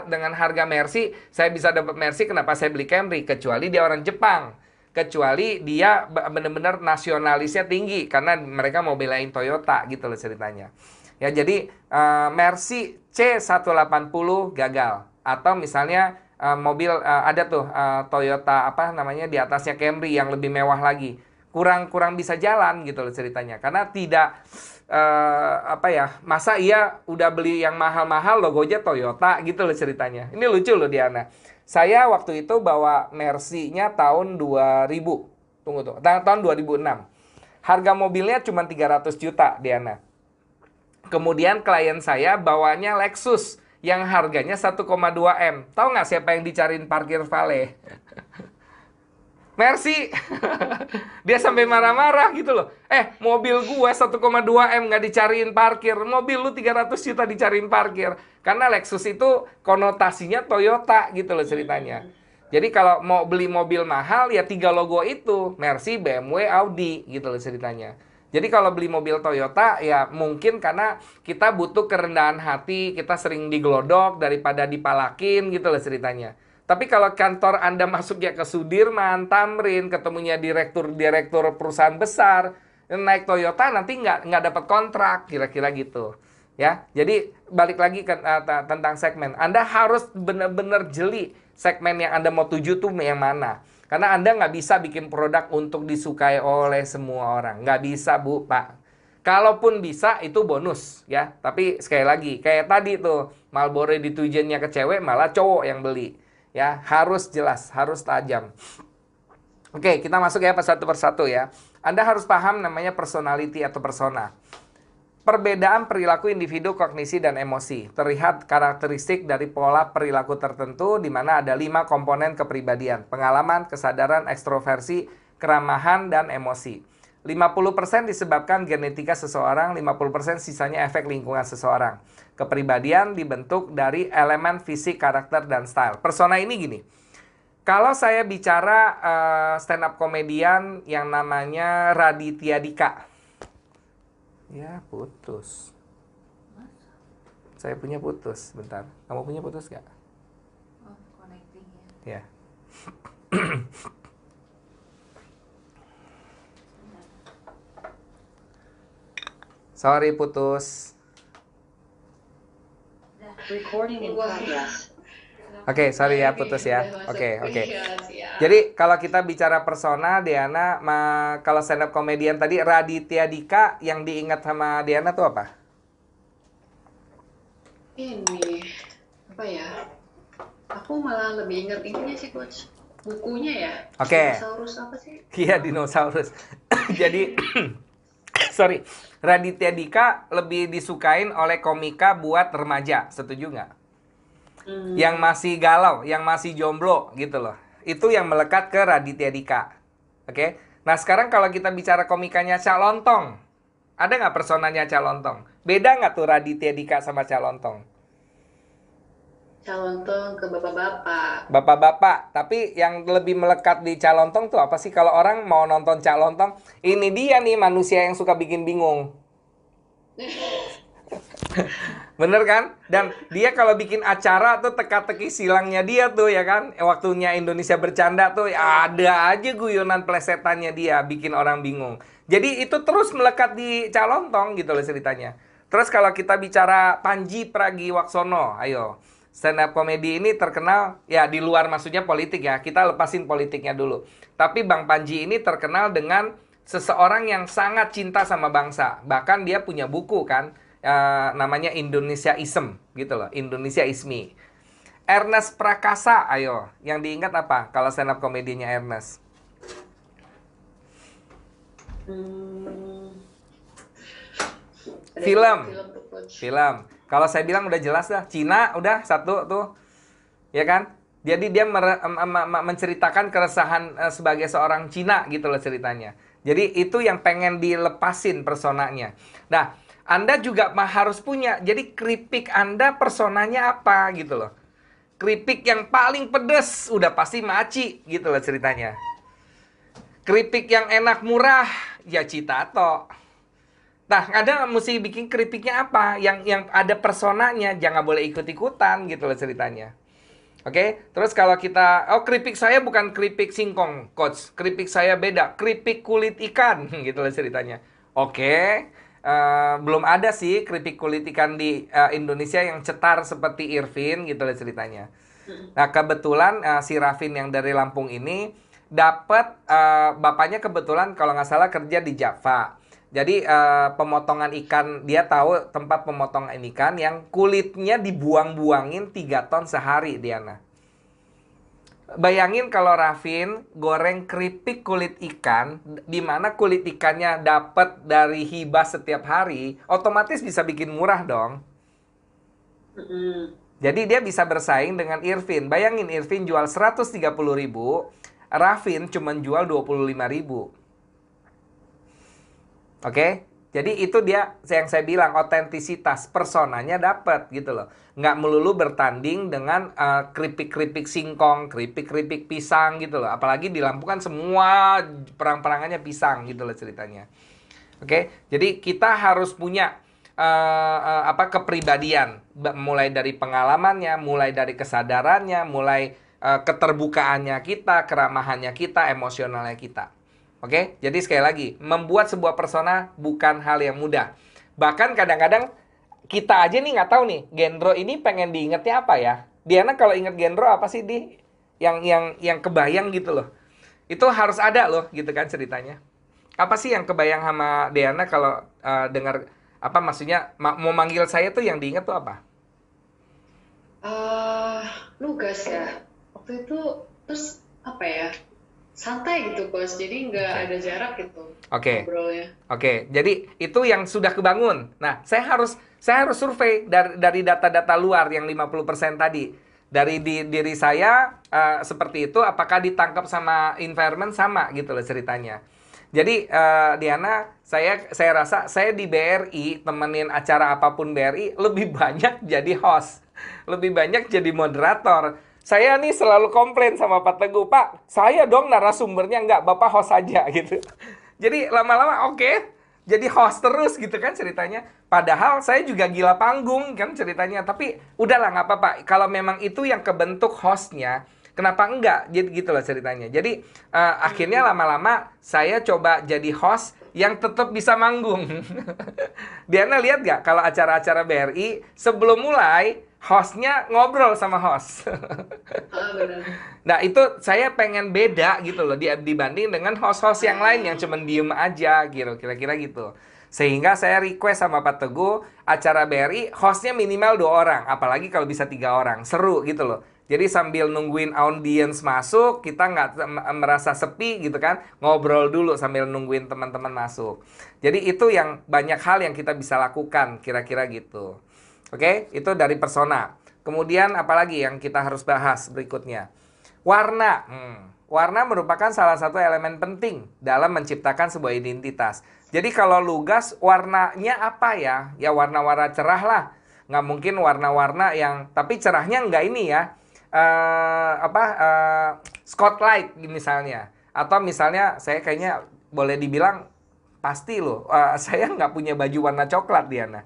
dengan harga Mercy saya bisa dapat Mercy, kenapa saya beli Camry? Kecuali dia orang Jepang. Kecuali dia benar-benar nasionalisnya tinggi karena mereka mau belain Toyota gitu loh ceritanya. Ya jadi Mercy C180 gagal. Atau misalnya mobil ada tuh Toyota apa namanya di atasnya Camry yang lebih mewah lagi. Kurang bisa jalan gitu loh ceritanya. Karena tidak masa iya udah beli yang mahal-mahal logonya Toyota gitu loh ceritanya. Ini lucu loh Diana. Saya waktu itu bawa Mercy-nya tahun 2000. Tunggu tuh, tahun 2006. Harga mobilnya cuma 300 juta, Diana. Kemudian klien saya bawanya Lexus yang harganya 1,2 M. Tahu nggak siapa yang dicariin parkir valet? Mercy. Dia sampai marah-marah gitu loh. Mobil gua 1,2 M nggak dicariin parkir. Mobil lu 300 juta dicariin parkir. Karena Lexus itu konotasinya Toyota gitu loh ceritanya. Jadi kalau mau beli mobil mahal ya 3 logo itu. Mercy, BMW, Audi gitu loh ceritanya. Jadi kalau beli mobil Toyota ya mungkin karena kita butuh kerendahan hati. Kita sering diglodok daripada dipalakin gitu loh ceritanya. Tapi kalau kantor Anda masuknya ke Sudirman, Tamrin, ketemunya direktur perusahaan besar, naik Toyota nanti nggak dapat kontrak, kira-kira gitu. Ya, jadi balik lagi ke tentang segmen. Anda harus benar-benar jeli segmen yang Anda mau tuju tuh yang mana. Karena Anda nggak bisa bikin produk untuk disukai oleh semua orang. Nggak bisa, Bu, Pak. Kalaupun bisa, itu bonus, ya. Tapi sekali lagi, kayak tadi tuh, Marlboro ditujuannya ke cewek, malah cowok yang beli. Ya, harus jelas, harus tajam. Oke, kita masuk ya satu persatu ya. Anda harus paham namanya personality atau persona. Perbedaan perilaku individu, kognisi, dan emosi. Terlihat karakteristik dari pola perilaku tertentu di mana ada 5 komponen kepribadian. Pengalaman, kesadaran, ekstroversi, keramahan, dan emosi. 50% disebabkan genetika seseorang, 50% sisanya efek lingkungan seseorang. Kepribadian dibentuk dari elemen fisik, karakter, dan style. Persona ini gini. Kalau saya bicara stand up komedian yang namanya Raditya Dika. Ya, putus. Saya punya putus, bentar. Kamu punya putus gak? Oh, connecting Ya. Sorry, putus. Recording in progress. Oke, sorry ya, putus ya. Oke. Jadi kalau kita bicara persona, Diana, kalau stand up comedian tadi Raditya Dika, yang diingat sama Diana tuh apa? Ini apa ya? Aku malah lebih ingat ininya sih, Coach. Bukunya ya. Oke. Dinosaurus apa sih? Iya, dinosaurus. Jadi sorry, Raditya Dika lebih disukain oleh komika buat remaja, setuju nggak? Yang masih galau, yang masih jomblo gitu loh. Itu yang melekat ke Raditya Dika. Oke? Nah sekarang kalau kita bicara komikanya Cak Lontong, ada nggak personanya Cak Lontong? Beda nggak tuh Raditya Dika sama Cak Lontong? Cak Lontong ke bapak-bapak. Bapak-bapak, tapi yang lebih melekat di Cak Lontong tuh apa sih? Kalau orang mau nonton Cak Lontong, ini dia nih manusia yang suka bikin bingung. Bener kan? Dan dia kalau bikin acara tuh teka-teki silangnya dia tuh ya kan. Waktunya Indonesia bercanda tuh ya ada aja guyonan plesetannya dia bikin orang bingung. Jadi itu terus melekat di Calontong gitu loh ceritanya. Terus kalau kita bicara Panji Pragiwaksono, ayo. Stand up comedy ini terkenal ya di luar maksudnya politik ya. Kita lepasin politiknya dulu. Tapi Bang Panji ini terkenal dengan seseorang yang sangat cinta sama bangsa. Bahkan dia punya buku kan, namanya Indonesia Ism gitu loh, Indonesia Ismi. Ernest Prakasa, ayo, yang diingat apa kalau stand up komedinya Ernest? Hmm, ada Film, film tuh coach. film. Kalau saya bilang udah jelas dah, Cina udah satu tuh, ya kan? Jadi dia menceritakan keresahan sebagai seorang Cina gitu loh ceritanya. Jadi itu yang pengen dilepasin personanya. Nah, Anda juga harus punya. Jadi keripik Anda personanya apa gitu loh. Keripik yang paling pedes udah pasti maci gitu loh ceritanya. Keripik yang enak murah ya Citato. Nah, Anda mesti bikin keripiknya apa? Yang ada personanya, jangan boleh ikut-ikutan gitu loh ceritanya. Oke, terus kalau kita, oh keripik saya bukan keripik singkong, coach. Keripik saya beda, keripik kulit ikan, gitu loh ceritanya. Oke, belum ada sih keripik kulit ikan di Indonesia yang cetar seperti Irvin, gitu loh ceritanya. Nah, kebetulan si Rafin yang dari Lampung ini dapat bapaknya kebetulan kalau nggak salah kerja di Java. Jadi pemotongan ikan, dia tahu tempat pemotongan ikan yang kulitnya dibuang-buangin 3 ton sehari, Diana. Bayangin kalau Rafin goreng keripik kulit ikan, di mana kulit ikannya dapat dari hibah setiap hari, otomatis bisa bikin murah dong. Mm-mm. Jadi dia bisa bersaing dengan Irvin. Bayangin Irvin jual 130.000, Rafin cuma jual 25.000. Oke, jadi itu dia yang saya bilang otentisitas personanya dapat gitu loh. Nggak melulu bertanding dengan keripik-keripik singkong, keripik-keripik pisang gitu loh. Apalagi di Lampung kan semua perang-perangannya pisang gitu loh ceritanya. Oke, jadi kita harus punya kepribadian, mulai dari pengalamannya, mulai dari kesadarannya, mulai keterbukaannya kita, keramahannya kita, emosionalnya kita. Oke, jadi sekali lagi, membuat sebuah persona bukan hal yang mudah. Bahkan kadang-kadang kita aja nih nggak tahu nih, Gendro ini pengen diingetnya apa ya? Diana kalau inget Gendro apa sih di yang kebayang gitu loh. Itu harus ada loh gitu kan ceritanya. Apa sih yang kebayang sama Diana kalau dengar apa maksudnya mau manggil saya tuh yang diinget tuh apa? eh Lugas ya. Waktu itu terus apa ya? Santai gitu coach. Jadi nggak Oke. ada jarak gitu Oke. ngobrolnya. Oke, jadi itu yang sudah kebangun. Nah, saya harus survei dari data-data luar yang 50% tadi. Dari diri saya seperti itu, apakah ditangkap sama environment sama gitu loh ceritanya. Jadi Diana, saya rasa saya di BRI temenin acara apapun BRI lebih banyak jadi host, lebih banyak jadi moderator. Saya nih selalu komplain sama Pak Teguh, Pak, saya dong narasumbernya nggak, Bapak host aja gitu. Jadi lama-lama oke, jadi host terus gitu kan ceritanya. Padahal saya juga gila panggung kan ceritanya. Tapi udahlah nggak apa-apa. Kalau memang itu yang kebentuk hostnya, kenapa enggak? Jadi gitu loh ceritanya. Jadi akhirnya lama-lama saya coba jadi host yang tetap bisa manggung. Diana lihat gak kalau acara-acara BRI sebelum mulai hostnya ngobrol sama host. Ah, benar. Nah itu saya pengen beda gitu loh dibanding dengan host-host yang lain yang cuman diem aja gitu kira-kira gitu. Sehingga saya request sama Pak Teguh acara BRI hostnya minimal 2 orang, apalagi kalau bisa 3 orang, seru gitu loh. Jadi sambil nungguin audiens masuk, kita nggak merasa sepi gitu kan, ngobrol dulu sambil nungguin teman-teman masuk. Jadi itu yang banyak hal yang kita bisa lakukan kira-kira gitu. Oke, itu dari persona. Kemudian apalagi yang kita harus bahas berikutnya? Warna. Warna merupakan salah satu elemen penting dalam menciptakan sebuah identitas. Jadi kalau Lugas warnanya apa ya? Ya warna-warna cerah lah. Nggak mungkin warna-warna yang, tapi cerahnya nggak ini ya. Spotlight misalnya. Atau misalnya saya kayaknya boleh dibilang pasti loh. Saya nggak punya baju warna coklat Diana.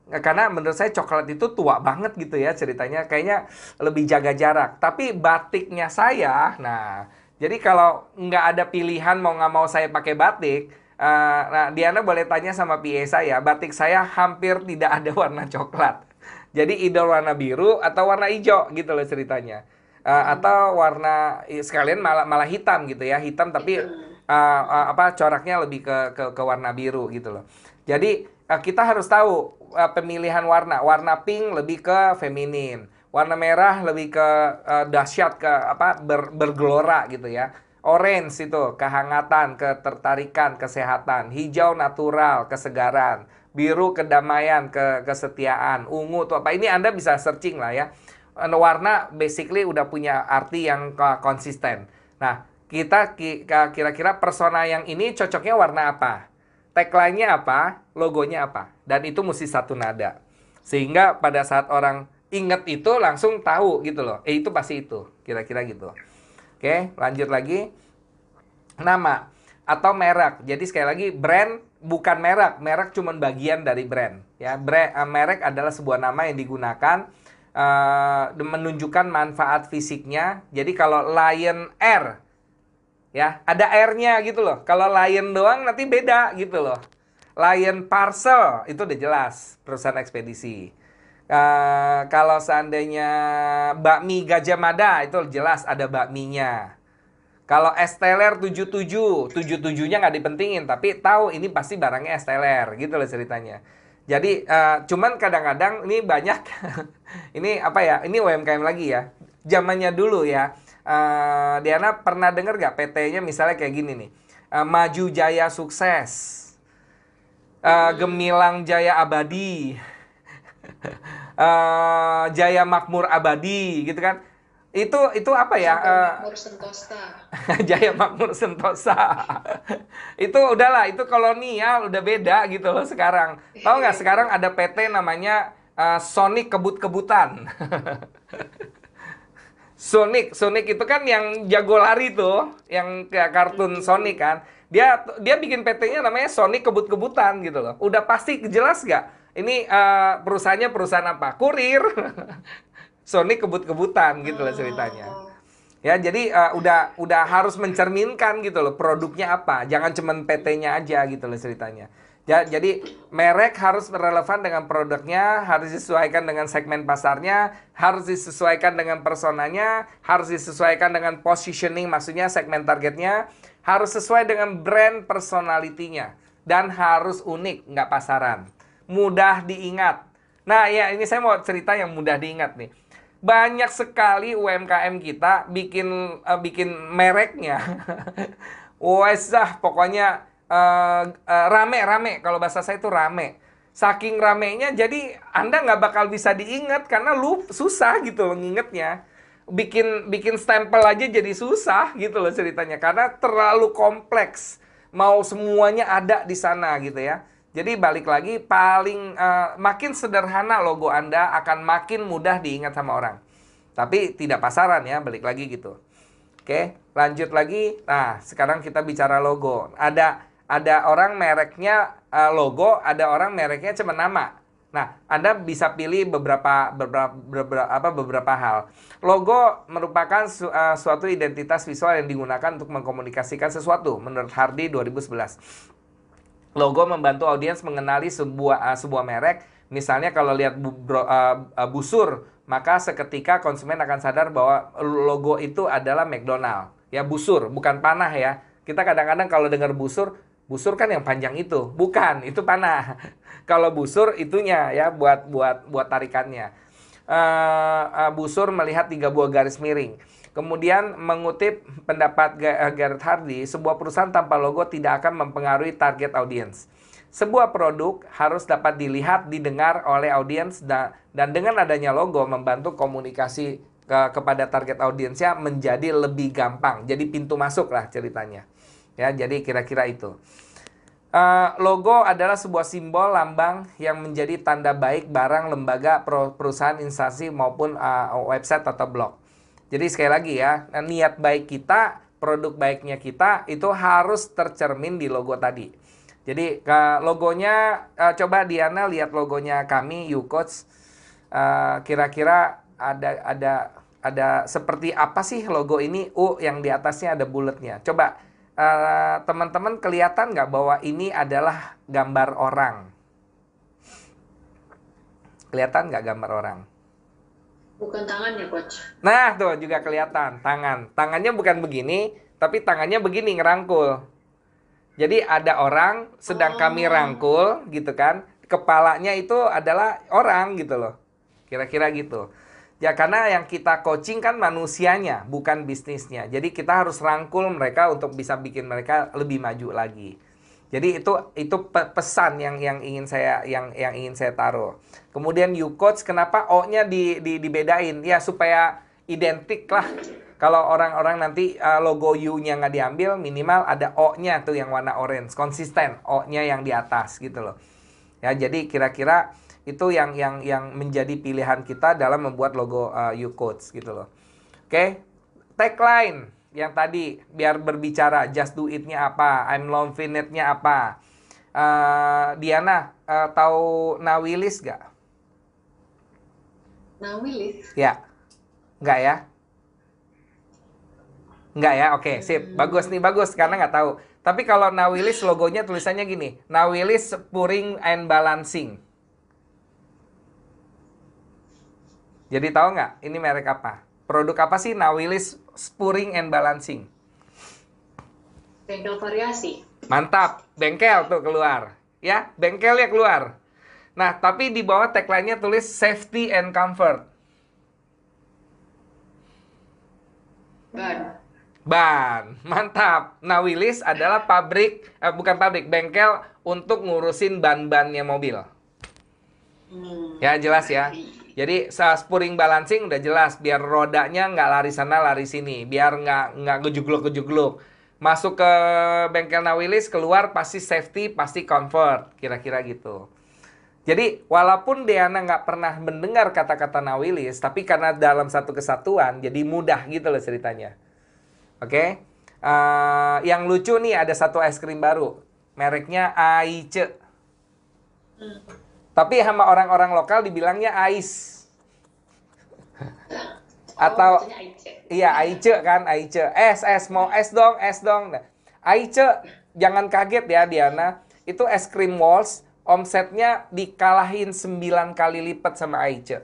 Karena menurut saya coklat itu tua banget gitu ya ceritanya. Kayaknya lebih jaga jarak. Tapi batiknya saya, nah, jadi kalau nggak ada pilihan mau nggak mau saya pakai batik, nah Diana boleh tanya sama PA saya, batik saya hampir tidak ada warna coklat. Jadi either warna biru atau warna hijau gitu loh ceritanya. Atau warna sekalian malah malah hitam gitu ya, hitam tapi Hitam. apa coraknya lebih ke warna biru gitu loh. Jadi kita harus tahu pemilihan warna. Warna pink lebih ke feminin. Warna merah lebih ke dahsyat, ke apa bergelora gitu ya. Orange itu kehangatan, ketertarikan, kesehatan. Hijau natural, kesegaran. Biru kedamaian, kesetiaan. Ungu tuh apa? Ini Anda bisa searching lah ya. Warna basically udah punya arti yang konsisten. Nah, kita kira-kira persona yang ini cocoknya warna apa? Tagline-nya apa? Logonya apa? Dan itu mesti satu nada. Sehingga pada saat orang inget itu langsung tahu gitu loh. Itu pasti itu. Kira-kira gitu. Oke, lanjut lagi. Nama atau merek. Jadi sekali lagi brand bukan merek. Merek cuma bagian dari brand. Ya, merek adalah sebuah nama yang digunakan menunjukkan manfaat fisiknya. Jadi kalau Lion Air, ya ada airnya gitu loh. Kalau Lion doang nanti beda gitu loh. Lion Parcel itu udah jelas perusahaan ekspedisi. Kalau seandainya bakmi Gajah Mada itu jelas ada bakminya. Kalau Esteller 77, 77-nya nggak dipentingin, tapi tahu ini pasti barangnya Esteller, gitu loh ceritanya. Jadi, cuman kadang-kadang ini banyak, ini apa ya, ini UMKM lagi ya. Zamannya dulu ya, Diana pernah dengar nggak PT-nya misalnya kayak gini nih, Maju Jaya Sukses, Gemilang Jaya Abadi, Jaya Makmur Abadi, gitu kan. Itu apa ya? Sampai Makmur Sentosa. Jaya Makmur Sentosa. Itu udahlah, itu kolonial, udah beda gitu loh sekarang. Tahu nggak sekarang ada PT namanya Sonic Kebut-Kebutan. Sonic itu kan yang jago lari tuh, yang kayak kartun Sonic kan. Dia bikin PT-nya namanya Sonic Kebut-Kebutan gitu loh. Udah pasti jelas nggak? Ini perusahaannya perusahaan apa? Kurir. Sonic Kebut-Kebutan gitu loh ceritanya. Oh, Ya, jadi udah harus mencerminkan gitu loh produknya apa. Jangan cuman PT-nya aja gitu loh ceritanya. Ya, jadi merek harus relevan dengan produknya, harus disesuaikan dengan segmen pasarnya, harus disesuaikan dengan personanya, harus disesuaikan dengan positioning, maksudnya segmen targetnya, harus sesuai dengan brand personality-nya, dan harus unik, nggak pasaran. Mudah diingat. Nah, ya ini saya mau cerita yang mudah diingat nih. Banyak sekali UMKM kita bikin mereknya. Wes pokoknya rame-rame. Kalau bahasa saya itu rame. Saking ramenya, jadi Anda nggak bakal bisa diingat karena lu susah gitu loh ngingetnya. Bikin stempel aja jadi susah gitu loh ceritanya karena terlalu kompleks. Mau semuanya ada di sana gitu ya. Jadi balik lagi makin sederhana logo Anda akan makin mudah diingat sama orang. Tapi tidak pasaran ya, balik lagi gitu. Oke, lanjut lagi. Nah, sekarang kita bicara logo. Ada orang mereknya logo, ada orang mereknya cuma nama. Nah, Anda bisa pilih beberapa hal. Logo merupakan suatu identitas visual yang digunakan untuk mengkomunikasikan sesuatu menurut Hardy 2011. Logo membantu audiens mengenali sebuah merek. Misalnya kalau lihat busur, maka seketika konsumen akan sadar bahwa logo itu adalah McDonald. Ya, busur, bukan panah ya. Kita kadang-kadang kalau dengar busur kan yang panjang itu. Bukan, itu panah. Kalau busur itunya ya buat tarikannya. Busur melihat 3 buah garis miring. Kemudian mengutip pendapat Gareth Hardy, sebuah perusahaan tanpa logo tidak akan mempengaruhi target audiens. Sebuah produk harus dapat dilihat, didengar oleh audiens dan dengan adanya logo membantu komunikasi kepada target audiensnya menjadi lebih gampang. Jadi pintu masuk lah ceritanya. Ya, jadi kira-kira itu. Logo adalah sebuah simbol lambang yang menjadi tanda baik barang, lembaga, perusahaan, instansi maupun website atau blog. Jadi sekali lagi ya, niat baik kita, produk baiknya kita itu harus tercermin di logo tadi. Jadi logonya, coba Diana lihat logonya kami YouCoach. Kira-kira ada seperti apa sih logo ini? Yang di atasnya ada bulatnya. Coba teman-teman kelihatan nggak bahwa ini adalah gambar orang? Kelihatan nggak gambar orang? Bukan tangan ya, Coach? Nah, tuh juga kelihatan tangan. Tangannya bukan begini, tapi tangannya begini ngerangkul. Jadi ada orang sedang kami rangkul gitu kan. Kepalanya itu adalah orang gitu loh. Kira-kira gitu. Ya karena yang kita coaching kan manusianya, bukan bisnisnya. Jadi kita harus rangkul mereka untuk bisa bikin mereka lebih maju lagi. Jadi itu pesan yang ingin saya taruh. Kemudian YouCoach, kenapa O-nya dibedain? Ya supaya identik lah. Kalau orang-orang nanti logo U-nya nggak diambil, minimal ada O-nya tuh yang warna orange, konsisten O-nya yang di atas gitu loh. Ya, jadi kira-kira itu yang menjadi pilihan kita dalam membuat logo YouCoach gitu loh. Oke, tagline yang tadi biar berbicara, just do it-nya apa, I'm loving it-nya apa. Diana, tahu Nawilis nggak? Nawilis? Ya, nggak ya? Nggak ya? Oke, sip. Bagus nih, bagus. Karena nggak tahu. Tapi kalau Nawilis logonya tulisannya gini. Nawilis Pouring and Balancing. Jadi tahu nggak? Ini merek apa? Produk apa sih Nawilis Pouring and Balancing? Bengkel variasi. Mantap. Bengkel tuh keluar. Ya, bengkelnya keluar. Nah, tapi di bawah tagline-nya tulis Safety and Comfort. Ban, mantap. Nawilis adalah bengkel untuk ngurusin ban-bannya mobil. Ya jelas ya. Jadi spurring balancing udah jelas, biar rodanya nggak lari sana lari sini, biar nggak gejugluk. Masuk ke bengkel Nawilis, keluar pasti safety, pasti comfort, kira-kira gitu. Jadi walaupun Diana nggak pernah mendengar kata-kata Nawilis, tapi karena dalam satu kesatuan, jadi mudah gitu loh ceritanya. Oke, yang lucu nih ada satu es krim baru, mereknya Aice. Tapi sama orang-orang lokal dibilangnya Ais. Atau iya Aice kan, Aice. Mau es dong. Nah, Aice, jangan kaget ya Diana, itu es krim Walls omsetnya dikalahin 9 kali lipat sama Aice.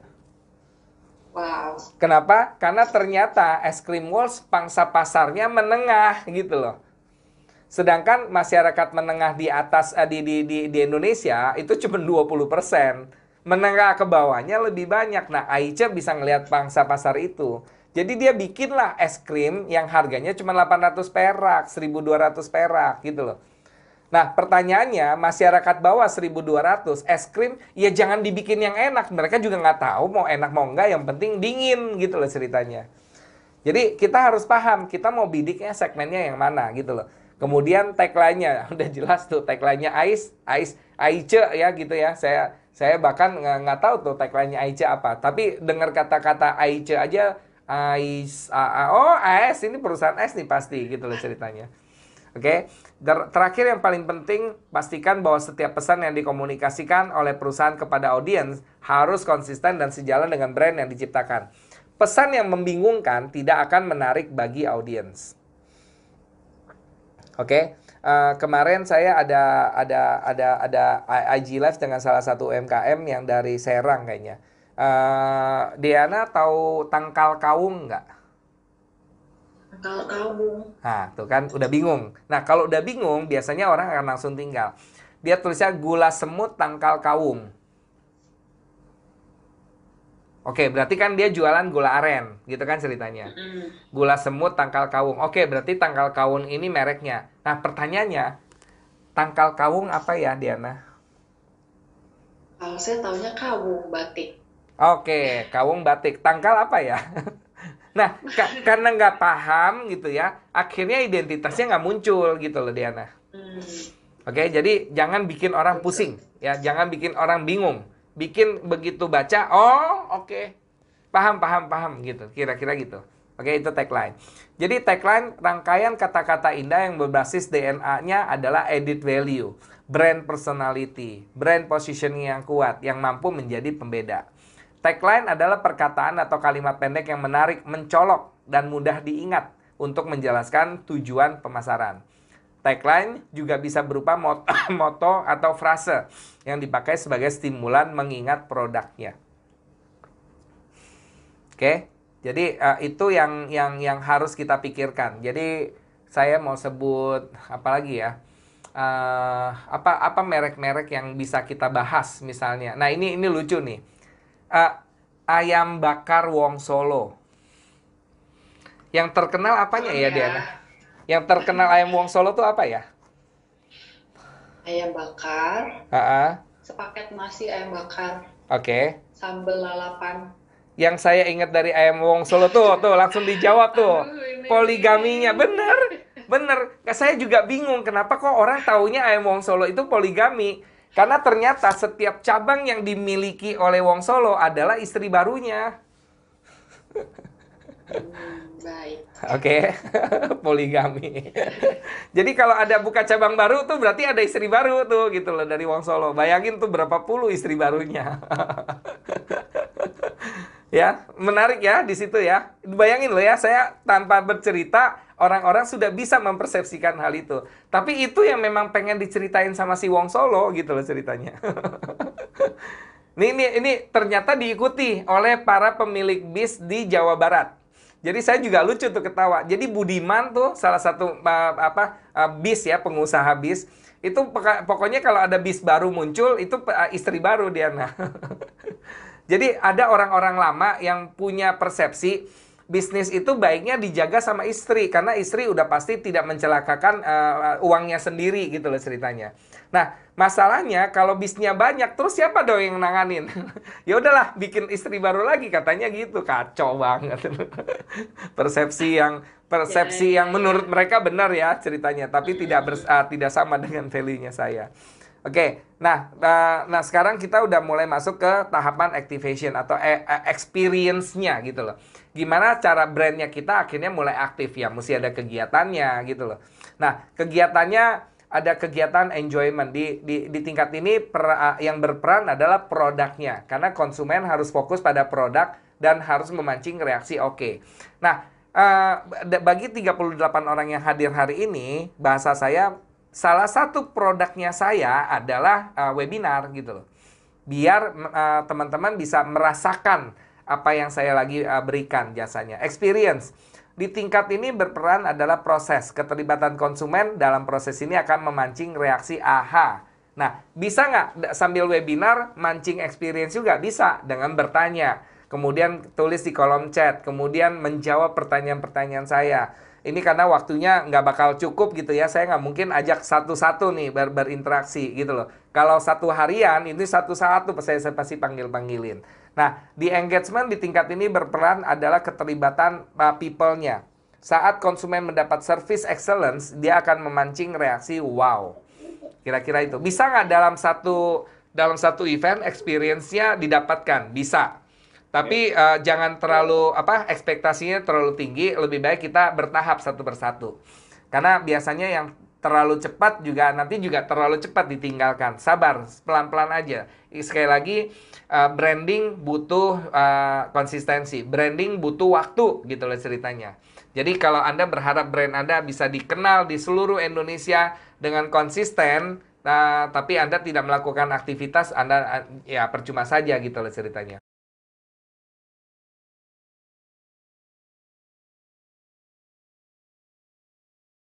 Wow. Kenapa? Karena ternyata es krim Walls pangsa pasarnya menengah gitu loh. Sedangkan masyarakat menengah di atas di Indonesia itu cuma 20%. Menengah ke bawahnya lebih banyak. Nah, Aice bisa ngelihat pangsa pasar itu. Jadi dia bikinlah es krim yang harganya cuma 800 perak, 1.200 perak gitu loh. Nah, pertanyaannya, masyarakat bawah 1.200, es krim, ya jangan dibikin yang enak. Mereka juga nggak tahu mau enak mau enggak, yang penting dingin gitu loh ceritanya. Jadi kita harus paham, kita mau bidiknya segmennya yang mana gitu loh. Kemudian tagline-nya, udah jelas tuh tagline-nya Aice ya gitu ya. Saya bahkan nggak tahu tuh tagline-nya Aice apa. Tapi dengar kata-kata Aice aja, AS ini perusahaan es nih pasti gitu loh ceritanya. Oke, terakhir yang paling penting, pastikan bahwa setiap pesan yang dikomunikasikan oleh perusahaan kepada audiens harus konsisten dan sejalan dengan brand yang diciptakan. Pesan yang membingungkan tidak akan menarik bagi audiens. Oke, kemarin saya ada IG Live dengan salah satu UMKM yang dari Serang kayaknya. Diana tahu tangkal kawung nggak? Tangkal kawung. Nah, tuh kan udah bingung. Nah, kalau udah bingung, biasanya orang akan langsung tinggal. Dia tulisnya gula semut tangkal kawung. Oke, berarti kan dia jualan gula aren, gitu kan ceritanya. Gula semut tangkal kawung. Oke, berarti tangkal kawung ini mereknya. Nah, pertanyaannya, tangkal kawung apa ya, Diana? Kalau saya taunya kawung batik. Oke, kawung batik. Tangkal apa ya? Nah, karena nggak paham gitu ya, akhirnya identitasnya nggak muncul gitu loh, Diana. Oke, jadi jangan bikin orang pusing, ya, jangan bikin orang bingung. Bikin begitu baca, oh oke, paham gitu, kira-kira gitu. Oke, itu tagline. Jadi tagline rangkaian kata-kata indah yang berbasis DNA-nya adalah added value, brand personality, brand positioning yang kuat, yang mampu menjadi pembeda. Tagline adalah perkataan atau kalimat pendek yang menarik, mencolok, dan mudah diingat untuk menjelaskan tujuan pemasaran. Tagline juga bisa berupa moto atau frase yang dipakai sebagai stimulan mengingat produknya. Oke, jadi itu yang harus kita pikirkan. Jadi saya mau sebut apa lagi ya? Apa merek-merek yang bisa kita bahas misalnya. Nah, ini lucu nih. Ayam bakar Wong Solo. Yang terkenal apanya ya, Diana? Yang terkenal ayam Wong Solo tuh apa ya? Ayam bakar. Sepaket nasi ayam bakar. Oke. Sambal lalapan. Yang saya ingat dari ayam Wong Solo tuh langsung dijawab tuh. Poligaminya, bener. Saya juga bingung kenapa kok orang taunya ayam Wong Solo itu poligami. Karena ternyata setiap cabang yang dimiliki oleh Wong Solo adalah istri barunya. Baik. Oke, poligami. Jadi kalau ada buka cabang baru tuh berarti ada istri baru tuh gitu loh dari Wong Solo. Bayangin tuh berapa puluh istri barunya. Ya, menarik ya di situ ya. Bayangin loh ya, saya tanpa bercerita orang-orang sudah bisa mempersepsikan hal itu. Tapi itu yang memang pengen diceritain sama si Wong Solo gitu loh ceritanya. Ini ternyata diikuti oleh para pemilik bis di Jawa Barat. Jadi saya juga lucu tuh ketawa. Jadi Budiman tuh salah satu bis ya, pengusaha bis. Itu pokoknya kalau ada bis baru muncul itu istri baru dia. Nah. Jadi ada orang-orang lama yang punya persepsi bisnis itu baiknya dijaga sama istri karena istri udah pasti tidak mencelakakan uangnya sendiri gitu loh ceritanya. Nah, masalahnya kalau bisnya banyak terus siapa dong yang nanganin? Ya udahlah bikin istri baru lagi katanya gitu. Kacau banget. Persepsi yang menurut mereka benar ya ceritanya, tapi tidak sama dengan value-nya saya. Oke, nah sekarang kita udah mulai masuk ke tahapan activation atau experience-nya gitu loh. Gimana cara brandnya kita akhirnya mulai aktif ya, mesti ada kegiatannya gitu loh. Nah, kegiatannya ada kegiatan enjoyment di tingkat ini yang berperan adalah produknya, karena konsumen harus fokus pada produk dan harus memancing reaksi oke. Nah, bagi 38 orang yang hadir hari ini, bahasa saya salah satu produknya saya adalah webinar gitu loh. Biar teman-teman bisa merasakan apa yang saya lagi berikan jasanya. Experience. Di tingkat ini berperan adalah proses. Keterlibatan konsumen dalam proses ini akan memancing reaksi aha. Nah, bisa nggak sambil webinar mancing experience juga? Bisa dengan bertanya. Kemudian tulis di kolom chat. Kemudian menjawab pertanyaan-pertanyaan saya. Ini karena waktunya nggak bakal cukup gitu ya. Saya nggak mungkin ajak satu-satu nih berinteraksi gitu loh. Kalau satu harian, ini satu-satu saya pasti panggil-panggilin. Nah, di engagement di tingkat ini berperan adalah keterlibatan people-nya. Saat konsumen mendapat service excellence, dia akan memancing reaksi wow. Kira-kira itu. Bisa nggak dalam satu event experience-nya didapatkan? Bisa. Tapi jangan terlalu ekspektasinya terlalu tinggi, lebih baik kita bertahap satu persatu. Karena biasanya yang terlalu cepat nanti juga terlalu cepat ditinggalkan. Sabar, pelan-pelan aja. Sekali lagi branding butuh konsistensi, branding butuh waktu gitu loh ceritanya. Jadi kalau Anda berharap brand Anda bisa dikenal di seluruh Indonesia dengan konsisten, tapi Anda tidak melakukan aktivitas, Anda ya percuma saja gitu loh ceritanya.